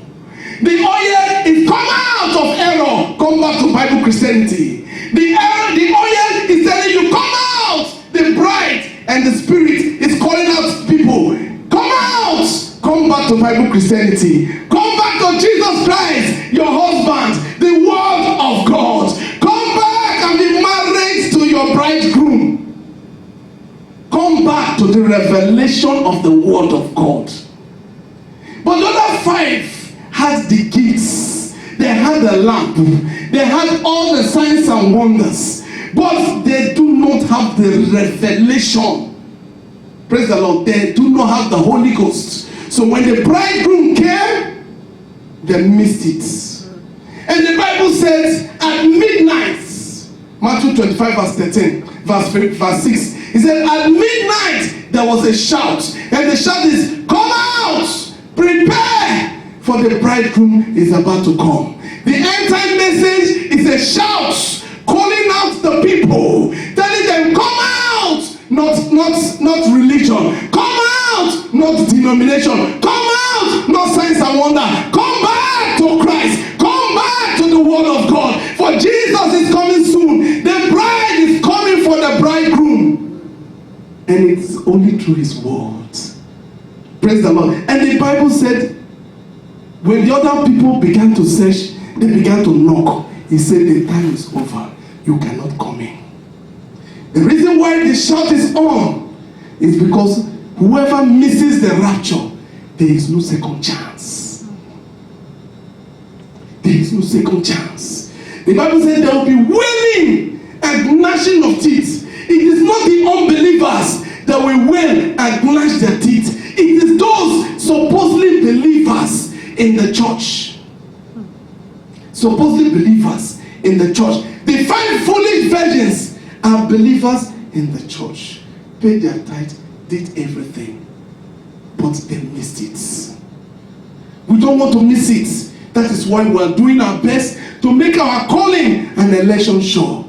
The oil is come out of error, come back to Bible Christianity. The oil is telling you come out. The bride and the Spirit is calling out people. Come out. Come back to Bible Christianity. Come back to Jesus Christ, your husband, the Word of God. Come back and be married to your bridegroom. Come back to the revelation of the Word of God. But the other 5 had the gifts. They had the lamp. They had all the signs and wonders. But they do not have the revelation. Praise the Lord. They do not have the Holy Ghost. So when the bridegroom came, they missed it. And the Bible says at midnight, Matthew 25 verse 13, verse 6, he said at midnight there was a shout. And the shout is, come out, prepare, for the bridegroom is about to come. The end time message is a shout, calling out the people, telling them, come out, not religion, come out, not denomination, come out, not signs and wonder, come back to Christ, come back to the Word of God, for Jesus is coming soon. The bride is coming for the bridegroom, and it's only through His Word. Praise the Lord. And the Bible said, when the other people began to search, they began to knock. He said, the time is over. You cannot come in. The reason why the shout is on is because whoever misses the rapture, there is no second chance. There is no second chance. The Bible said there will be wailing and gnashing of teeth. It is not the unbelievers that will wail and gnash their teeth. It is those supposedly believers in the church. Supposedly believers in the church. The 5 foolish virgins are believers in the church. Paid their tithe, did everything, but they missed it. We don't want to miss it. That is why we are doing our best to make our calling and election sure.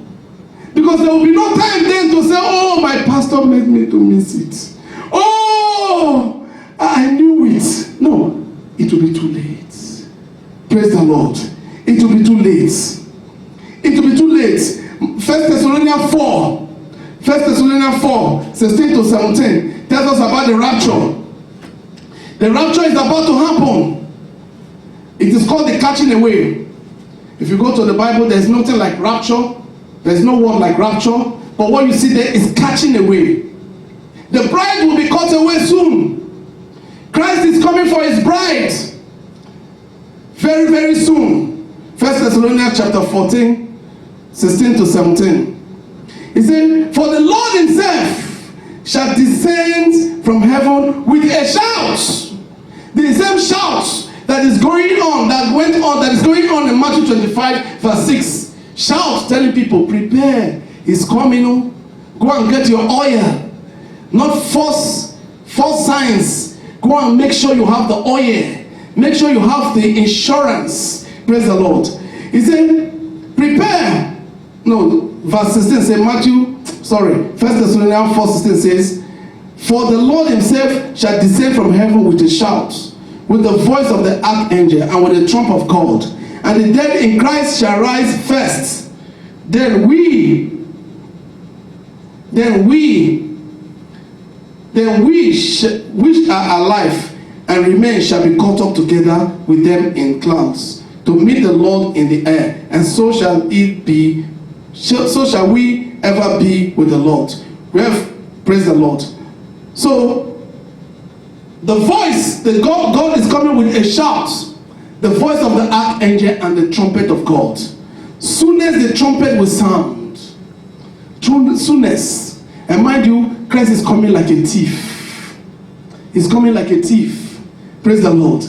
Because there will be no time then to say, oh, my pastor made me to miss it. Oh, I knew it. No, it will be too late. Praise the Lord. It will be too late. It will be too late. 1 Thessalonians 4, 16 to 17 tells us about the rapture. The rapture is about to happen. It is called the catching away. If you go to the Bible, there's nothing like rapture. There's no word like rapture. But what you see there is catching away. The bride will be caught away soon. Christ is coming for His bride. Very, very soon. 1 Thessalonians chapter 14, 16 to 17. He said, for the Lord Himself shall descend from heaven with a shout. The same shout that is going on, that is going on in Matthew 25, verse 6. Shout, telling people, prepare, He's coming. Go and get your oil. Not false signs. Go and make sure you have the oil. Make sure you have the insurance. Praise the Lord. He said, prepare. No, verse 16 says, 1 Thessalonians 4:16 says, for the Lord Himself shall descend from heaven with a shout, with the voice of the archangel, and with the trump of God. And the dead in Christ shall rise first. Then we which are alive and remain shall be caught up together with them in clouds to meet the Lord in the air, and so shall it be. So shall we ever be with the Lord. Praise the Lord. So the voice, God is coming with a shout, the voice of the archangel and the trumpet of God. Soon as the trumpet will sound, soonest, and mind you, Christ is coming like a thief. He's coming like a thief. Praise the Lord.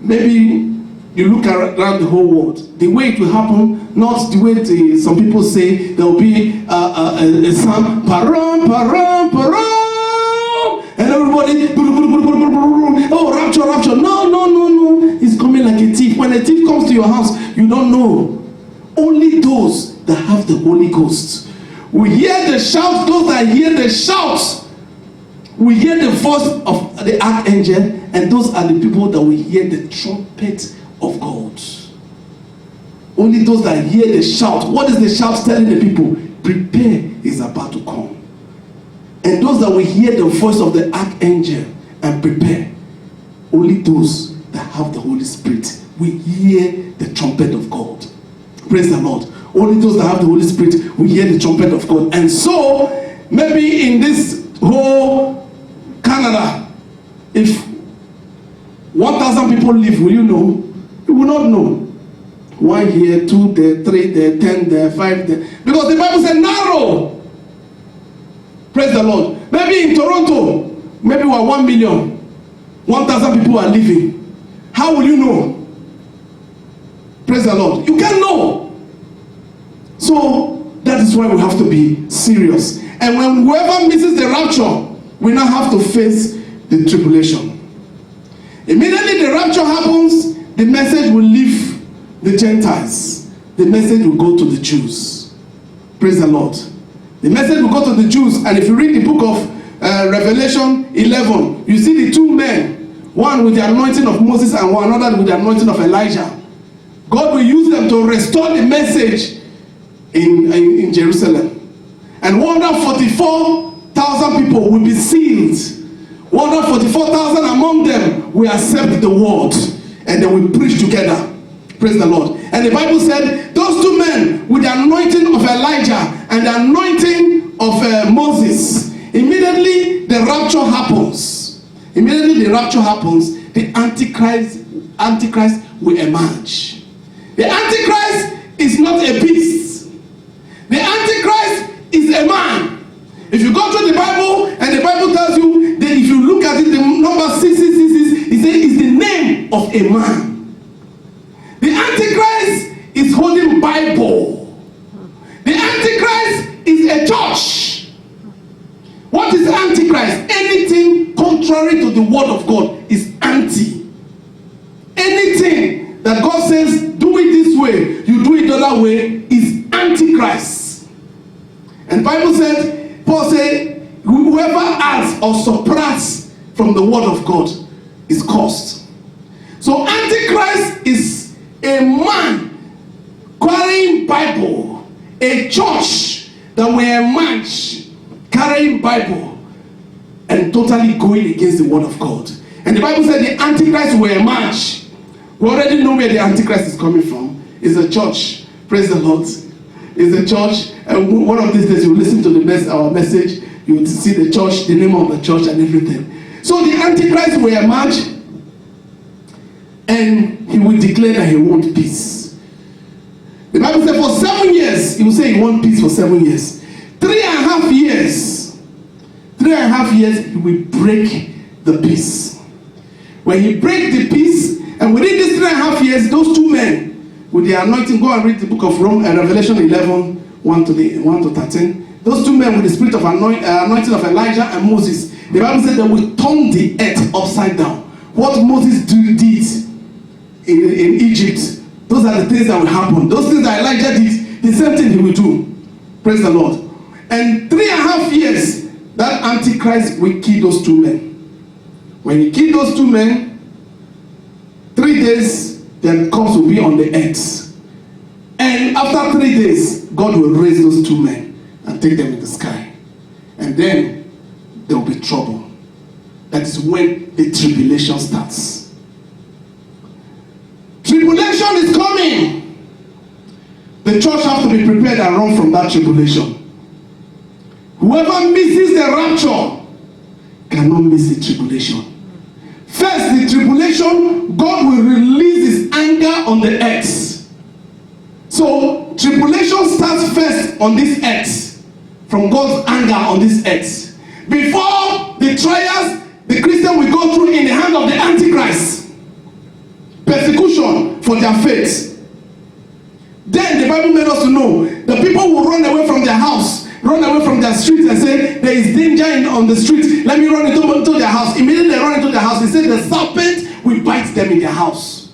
Maybe you look around the whole world, the way it will happen, not the way some people say there will be a sound, param, param, param, everybody, oh, rapture, rapture. No, no, no, no. He's coming like a thief. When a thief comes to your house, you don't know. Only those that have the Holy Ghost. We hear the shout, those that hear the shout. We hear the voice of the archangel, and those are the people that will hear the trumpet of God. Only those that hear the shout. What is the shout telling the people? Prepare, is about to come. And those that will hear the voice of the archangel and prepare, only those that have the Holy Spirit will hear the trumpet of God. Praise the Lord. Only those that have the Holy Spirit will hear the trumpet of God. And so, maybe in this whole Canada, if 1,000 people live, will you know? You will not know. 1 here, 2 there, 3 there, 10 there, 5 there. Because the Bible said narrow. Praise the Lord. Maybe in Toronto, maybe we're 1 million. 1,000 people are living. How will you know? Praise the Lord. You can't know. So that is why we have to be serious. And when whoever misses the rapture, we now have to face the tribulation. Immediately the rapture happens, the message will leave the Gentiles. The message will go to the Jews. Praise the Lord. The message will go to the Jews. And if you read the book of Revelation 11, you see the two men, one with the anointing of Moses and one another with the anointing of Elijah. God will use them to restore the message in Jerusalem. And 144,000 people will be sealed. 144,000 among them will accept the word, and they will preach together. Praise the Lord. And the Bible said those two men with the anointing of Elijah and the anointing of Moses, immediately the rapture happens. Immediately the rapture happens, the Antichrist will emerge. The Antichrist is not a beast. The Antichrist is a man. If you go through the Bible and the Bible tells you that if you look at it, the number 666, it says it's the name of a man. The Antichrist is holding Bible. The Antichrist is a church. What is Antichrist? Anything contrary to the word of God is anti. Anything that God says, do it this way, you do it the other way, is Antichrist. And the Bible said, Paul said, whoever adds or subtracts from the word of God is cursed. So Antichrist is a man carrying Bible, a church that will emerge carrying Bible and totally going against the word of God. And the Bible said the Antichrist will emerge. We already know where the Antichrist is coming from. It's a church. Praise the Lord. It's a church. And one of these days you will listen to our message. You will see the church, the name of the church and everything. So the Antichrist will emerge and he will declare that he wants peace. The Bible said for 7 years, he will say he wants peace for 7 years. 3.5 years. 3.5 years, he will break the peace. When he breaks the peace, and within these 3.5 years, those two men with the anointing, go and read the book of Revelation 11, 1 to 13. Those two men with the spirit of anointing of Elijah and Moses, the Bible said they will turn the earth upside down. What Moses did in Egypt, those are the things that will happen. Those things that Elijah did, the same thing he will do. Praise the Lord. And 3.5 years, that Antichrist will kill those two men. When he kills those two men, 3 days, their corpse will be on the earth. And after 3 days, God will raise those two men and take them in the sky. And then there will be trouble. That is when the tribulation starts. Tribulation is coming. The church has to be prepared and run from that tribulation. Whoever misses the rapture cannot miss the tribulation. First, the tribulation, God will release his anger on the earth. So, tribulation starts first on this earth, from God's anger on this earth. Before the trials the Christian will go through in the hand of the Antichrist, persecution for their faith. Then the Bible made us to know the people will run away from their house. run away from their streets and say, there is danger on the street. Let me run into their house. Immediately they run into their house. He said the serpent will bite them in their house.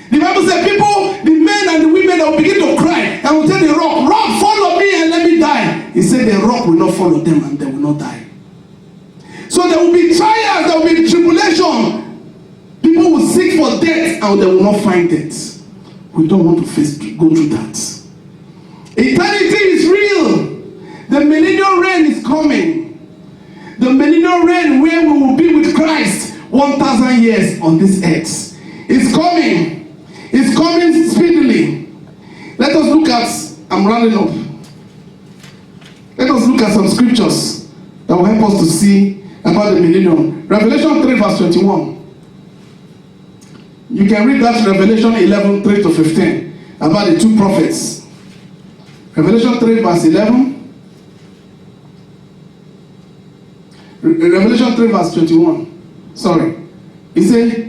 The Bible said people, the men and the women, that will begin to cry and will tell the rock, rock, follow me and let me die. He said the rock will not follow them and they will not die. So there will be trials, there will be tribulation. People will seek for death and they will not find death. We don't want to go through that. Eternity is real. The millennial reign is coming. The millennial reign where we will be with Christ 1,000 years on this earth. It's coming. It's coming speedily. Let us look at, I'm running up. Let us look at some scriptures that will help us to see about the millennium. Revelation 3 verse 21. You can read that Revelation 11, 3 to 15 about the two prophets. Revelation 3 verse 11. Revelation 3 verse 21. Sorry. He said,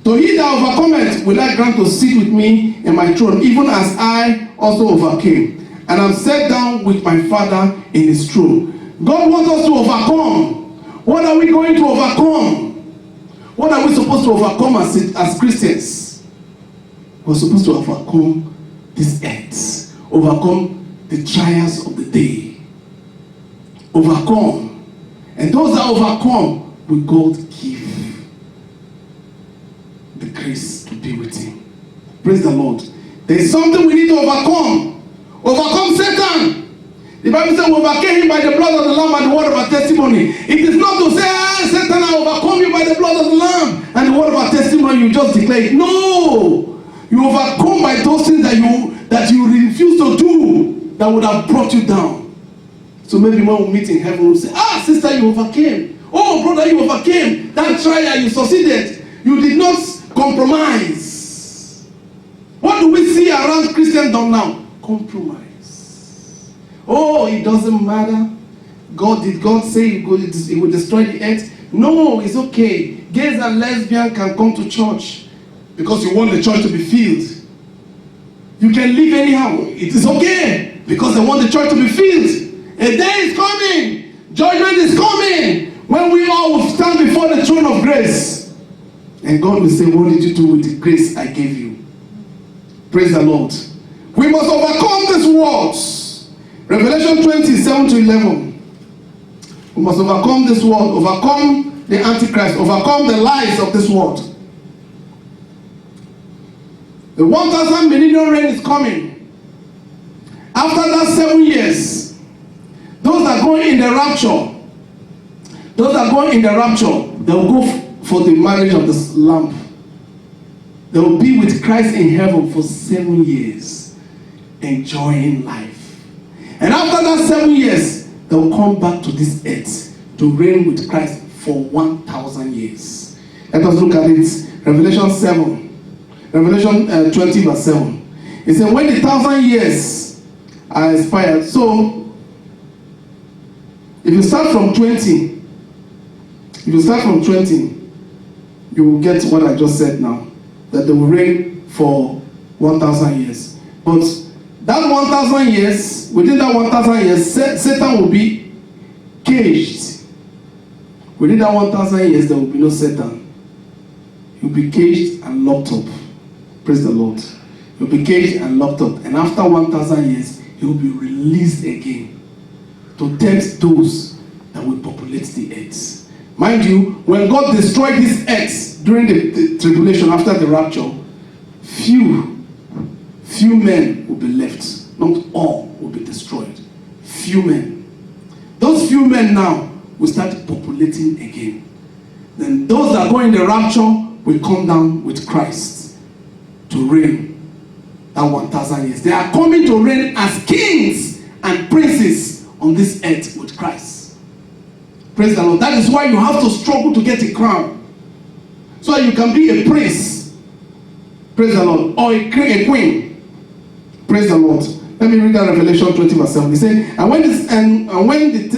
to he that overcometh will I grant to sit with me in my throne, even as I also overcame. And I'm set down with my Father in his throne. God wants us to overcome. What are we going to overcome? What are we supposed to overcome as Christians? We're supposed to overcome this earth. Overcome the trials of the day. Overcome. And those that overcome, will God give the grace to be with him. Praise the Lord. There is something we need to overcome. Overcome Satan. The Bible says we overcame him by the blood of the Lamb and the word of our testimony. It is not to say, Satan, I overcome you by the blood of the Lamb and the word of our testimony. You just declare it. No. You overcome by those things that you refuse to do that would have brought you down. So maybe when we meet in heaven, we'll say, sister, you overcame. Oh, brother, you overcame. That trial, you succeeded. You did not compromise. What do we see around Christendom now? Compromise. Oh, it doesn't matter. Did God say he would destroy the earth? No, it's okay. Gays and lesbians can come to church because you want the church to be filled. You can live anyhow. It is okay because they want the church to be filled. A day is coming. Judgment is coming. When we all will stand before the throne of grace. And God will say, what did you do with the grace I gave you? Praise the Lord. We must overcome these words. Revelation 27 to 11. We must overcome this world, overcome the Antichrist, overcome the lies of this world. The 1,000 millennial reign is coming. After that 7 years, those that go in the rapture, they will go for the marriage of the Lamb. They will be with Christ in heaven for 7 years, enjoying life. And after that 7 years, they will come back to this earth to reign with Christ for 1,000 years. Let us look at it. Revelation 20 verse 7. It said, when the 1,000 years are expired. So, if you start from 20, you will get what I just said now. That they will reign for 1,000 years. But that 1,000 years, within that 1,000 years, Satan will be caged. Within that 1,000 years, there will be no Satan. He'll be caged and locked up. Praise the Lord. He'll be caged and locked up. And after 1,000 years, he will be released again to tempt those that will populate the earth. Mind you, when God destroyed this earth during the tribulation after the rapture, few men will be left. Not all will be destroyed. Few men. Those few men now will start populating again. Then those that go in the rapture will come down with Christ to reign that 1,000 years. They are coming to reign as kings and princes on this earth with Christ. Praise the Lord. That is why you have to struggle to get a crown. So you can be a prince. Praise the Lord. Or a queen. Praise the Lord. Let me read that Revelation 20 verse 7. He said, and when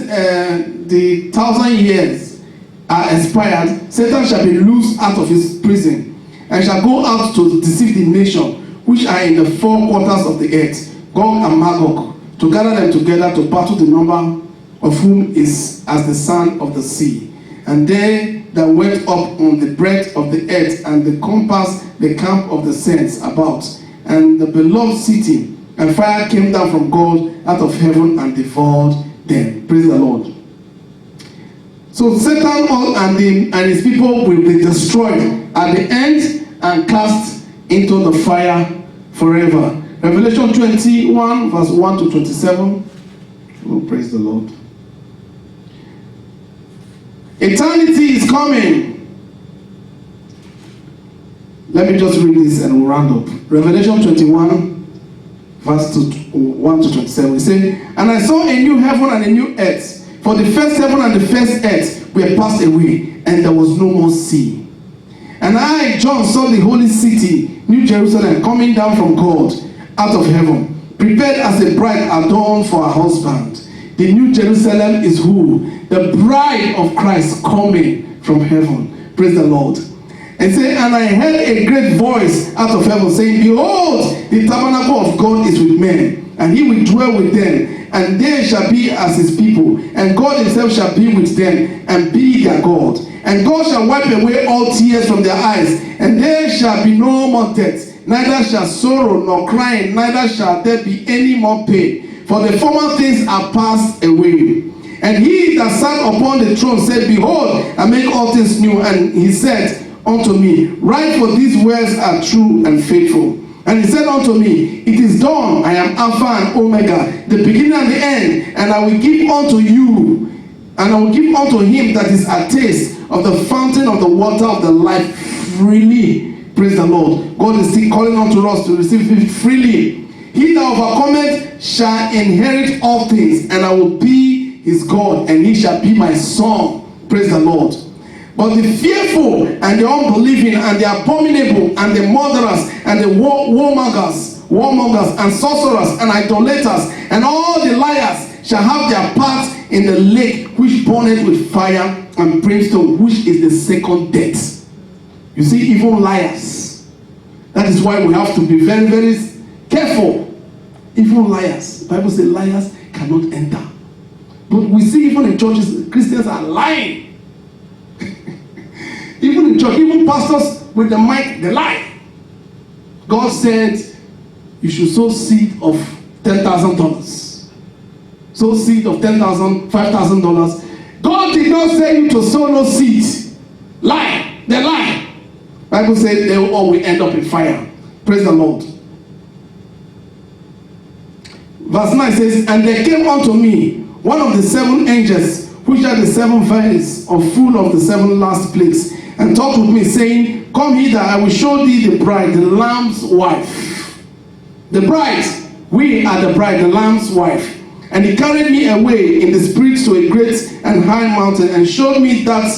the 1,000 years are expired, Satan shall be loosed out of his prison, and shall go out to deceive the nation which are in the four quarters of the earth, Gog and Magog, to gather them together to battle, the number of whom is as the sand of the sea. And they that went up on the breadth of the earth, and they compassed the camp of the saints about, and the beloved city, and fire came down from God out of heaven and devoured them. Praise the Lord. So Satan and his people will be destroyed at the end and cast into the fire forever. Revelation 21 verse 1 to 27. Oh, praise the Lord. Eternity is coming. Let me just read this and we'll round up. Revelation 21 verse 1 to 27. It says, and I saw a new heaven and a new earth. For the first heaven and the first earth were passed away, and there was no more sea. And I, John, saw the holy city, New Jerusalem, coming down from God out of heaven, prepared as a bride adorned for her husband. The New Jerusalem is who? The bride of Christ coming from heaven. Praise the Lord. And say, and I heard a great voice out of heaven saying, behold, the tabernacle of God is with men, and he will dwell with them, and they shall be as his people, and God himself shall be with them, and be their God. And God shall wipe away all tears from their eyes, and there shall be no more death, neither shall sorrow nor crying, neither shall there be any more pain, for the former things are passed away. And he that sat upon the throne said, behold, I make all things new. And he said unto me, write, for these words are true and faithful. And he said unto me, it is done. I am Alpha and Omega, the beginning and the end. And I will give unto you, and I will give unto him that is a taste of the fountain of the water of the life freely. Praise the Lord. God is still calling unto us to receive it freely. He that overcometh shall inherit all things, and I will be his God, and he shall be my son. Praise the Lord. But the fearful and the unbelieving and the abominable and the murderers and the warmongers and sorcerers and idolaters and all the liars shall have their part in the lake which burneth with fire and brimstone, which is the second death. You see, even liars. That is why we have to be very, very careful. Even liars. The Bible says liars cannot enter. But we see even in churches, Christians are lying. Even in church, even pastors with the mic, they lie. God said you should sow seed of $10,000. Sow seed of $10,000, $5,000. God did not say you to sow no seed. Lie. They lie. Bible says they all will end up in fire. Praise the Lord. Verse 9 says, and there came unto me one of the seven angels, which are the seven vials of full of the seven last plagues, and talked with me, saying, come hither, I will show thee the bride, the Lamb's wife. The bride, we are the bride, the Lamb's wife. And he carried me away in the spirit to a great and high mountain, and showed me that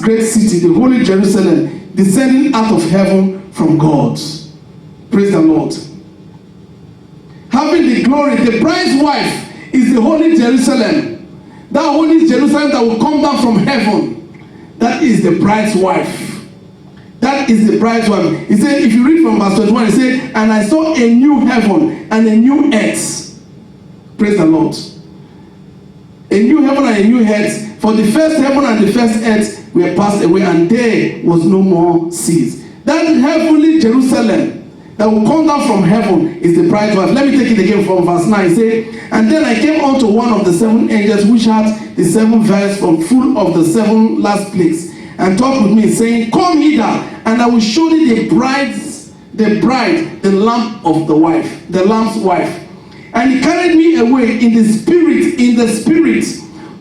great city, the holy Jerusalem, descending out of heaven from God. Praise the Lord. Having the glory, the bride's wife is the holy Jerusalem. That holy Jerusalem that will come down from heaven. That is the bride's wife. That is the bride's wife. He said, if you read from verse 21, he said, and I saw a new heaven and a new earth. Praise the Lord. A new heaven and a new earth. For the first heaven and the first earth were passed away, and there was no more seas. That heavenly Jerusalem that will come down from heaven is the bride's wife. Let me take it again from verse 9. He said, and then I came unto one of the seven angels which had the seven vials from full of the seven last plagues, and talked with me, saying, come hither, and I will show thee the bride, the lamb of the wife, the lamb's wife. And he carried me away in the spirit,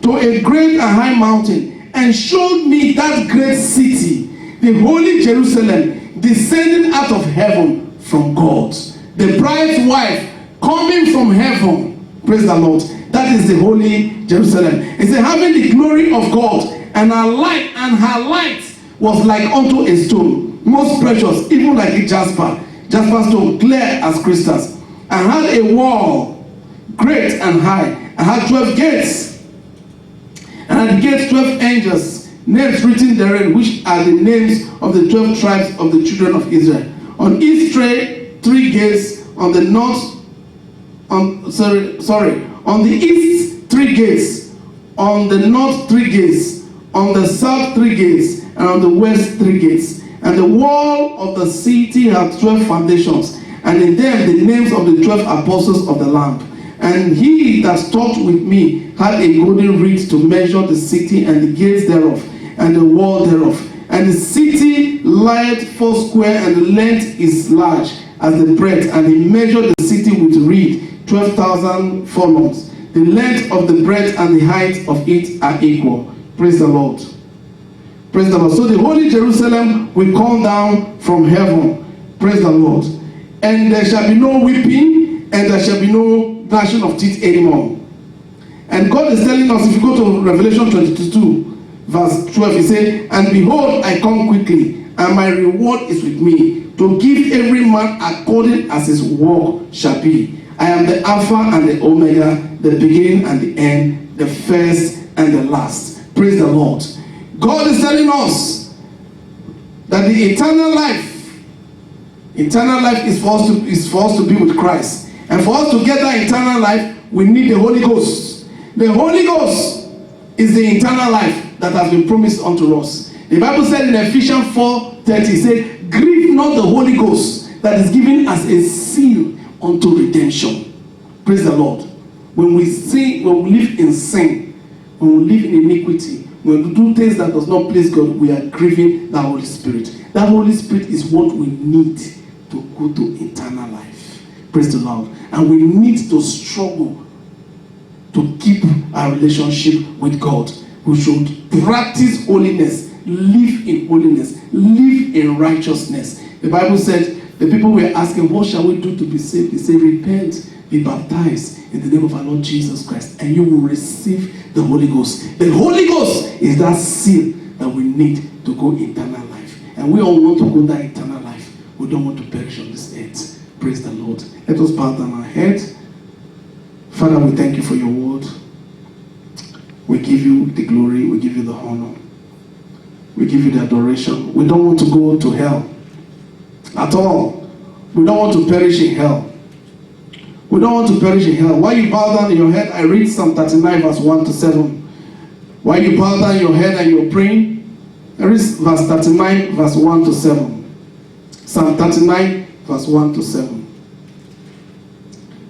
to a great and high mountain, and showed me that great city, the holy Jerusalem, descending out of heaven from God. The bride's wife coming from heaven. Praise the Lord. That is the holy Jerusalem. It said, having the glory of God, and her light was like unto a stone, most precious, even like a jasper stone, clear as crystals, and had a wall great and high, and had 12 gates, and at the gates 12 angels, names written therein, which are the names of the 12 tribes of the children of Israel. On each three gates, on the north on the east 3 gates, on the north 3 gates, on the south 3 gates, and on the west 3 gates. And the wall of the city had 12 foundations, and in them the names of the 12 apostles of the Lamb. And he that talked with me had a golden reed to measure the city and the gates thereof, and the wall thereof. And the city lieth foursquare, and the length is large as the breadth. And he measured the city with reed, 12,000 furlongs. The length of the breadth and the height of it are equal. Praise the Lord. Praise the Lord. So the holy Jerusalem will come down from heaven. Praise the Lord. And there shall be no weeping, and there shall be no gnashing of teeth anymore. And God is telling us, if you go to Revelation 22, verse 12, he said, and behold, I come quickly, and my reward is with me, to give every man according as his work shall be. I am the Alpha and the Omega, the beginning and the end, the first and the last. Praise the Lord. God is telling us that the eternal life is for us to be with Christ. And for us to get that eternal life, we need the Holy Ghost. The Holy Ghost is the eternal life that has been promised unto us. The Bible said in Ephesians 4:30, it said, grieve not the Holy Ghost that is given as a seal unto redemption. Praise the Lord. When we sin, when we live in sin, when we live in iniquity, when we do things that does not please God, we are grieving the Holy Spirit. That Holy Spirit is what we need to go to eternal life. Praise the Lord. And we need to struggle to keep our relationship with God. We should practice holiness, live in holiness, live in righteousness. The Bible said, the people were asking, what shall we do to be saved? They say, repent, be baptized in the name of our Lord Jesus Christ, and you will receive the Holy Ghost. The Holy Ghost is that seal that we need to go eternal life. And we all want to go that eternal life. We don't want to perish on this earth. Praise the Lord. Let us bow down our head. Father, we thank you for your word. We give you the glory. We give you the honor. We give you the adoration. We don't want to go to hell at all. We don't want to perish in hell. We don't want to perish in hell. While you bow down your head, I read Psalm 39 verse 1 to 7. While you bow down your head and you're praying, I read verse 39 verse 1 to 7. Psalm 39 verse 1 to 7.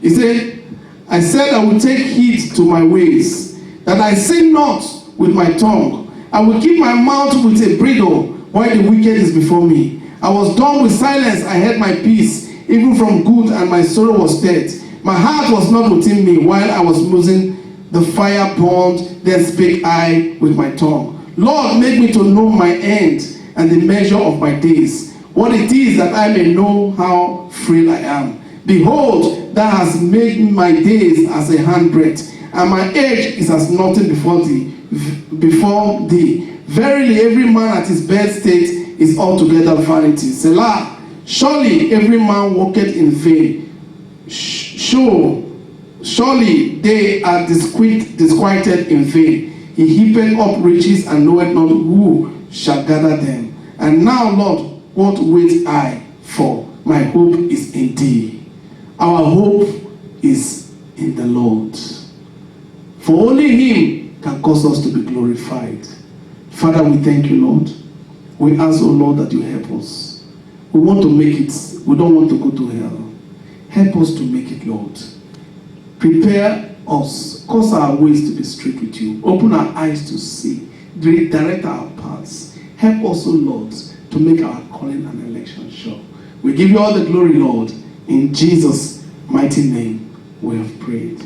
He said, I said I will take heed to my ways, that I sin not with my tongue. I will keep my mouth with a bridle while the wicked is before me. I was done with silence, I had my peace, even from good, and my sorrow was dead. My heart was not within me while I was losing the fire burned, then spake I with my tongue. Lord, make me to know my end and the measure of my days, what it is that I may know how frail I am. Behold, thou hast made my days as a handbreadth, and my age is as nothing before thee. Verily, every man at his bed state is altogether vanity. Selah, surely every man walketh in vain. Surely they are disquieted in vain. He heapeth up riches and knoweth not who shall gather them. And now, Lord, what wait I for? My hope is in thee. Our hope is in the Lord. For only him can cause us to be glorified. Father, we thank you, Lord. We ask, oh Lord, that you help us. We want to make it. We don't want to go to hell. Help us to make it, Lord. Prepare us. Cause our ways to be straight with you. Open our eyes to see. Direct our paths. Help us, oh Lord, to make our calling and election sure. We give you all the glory, Lord. In Jesus' mighty name we have prayed.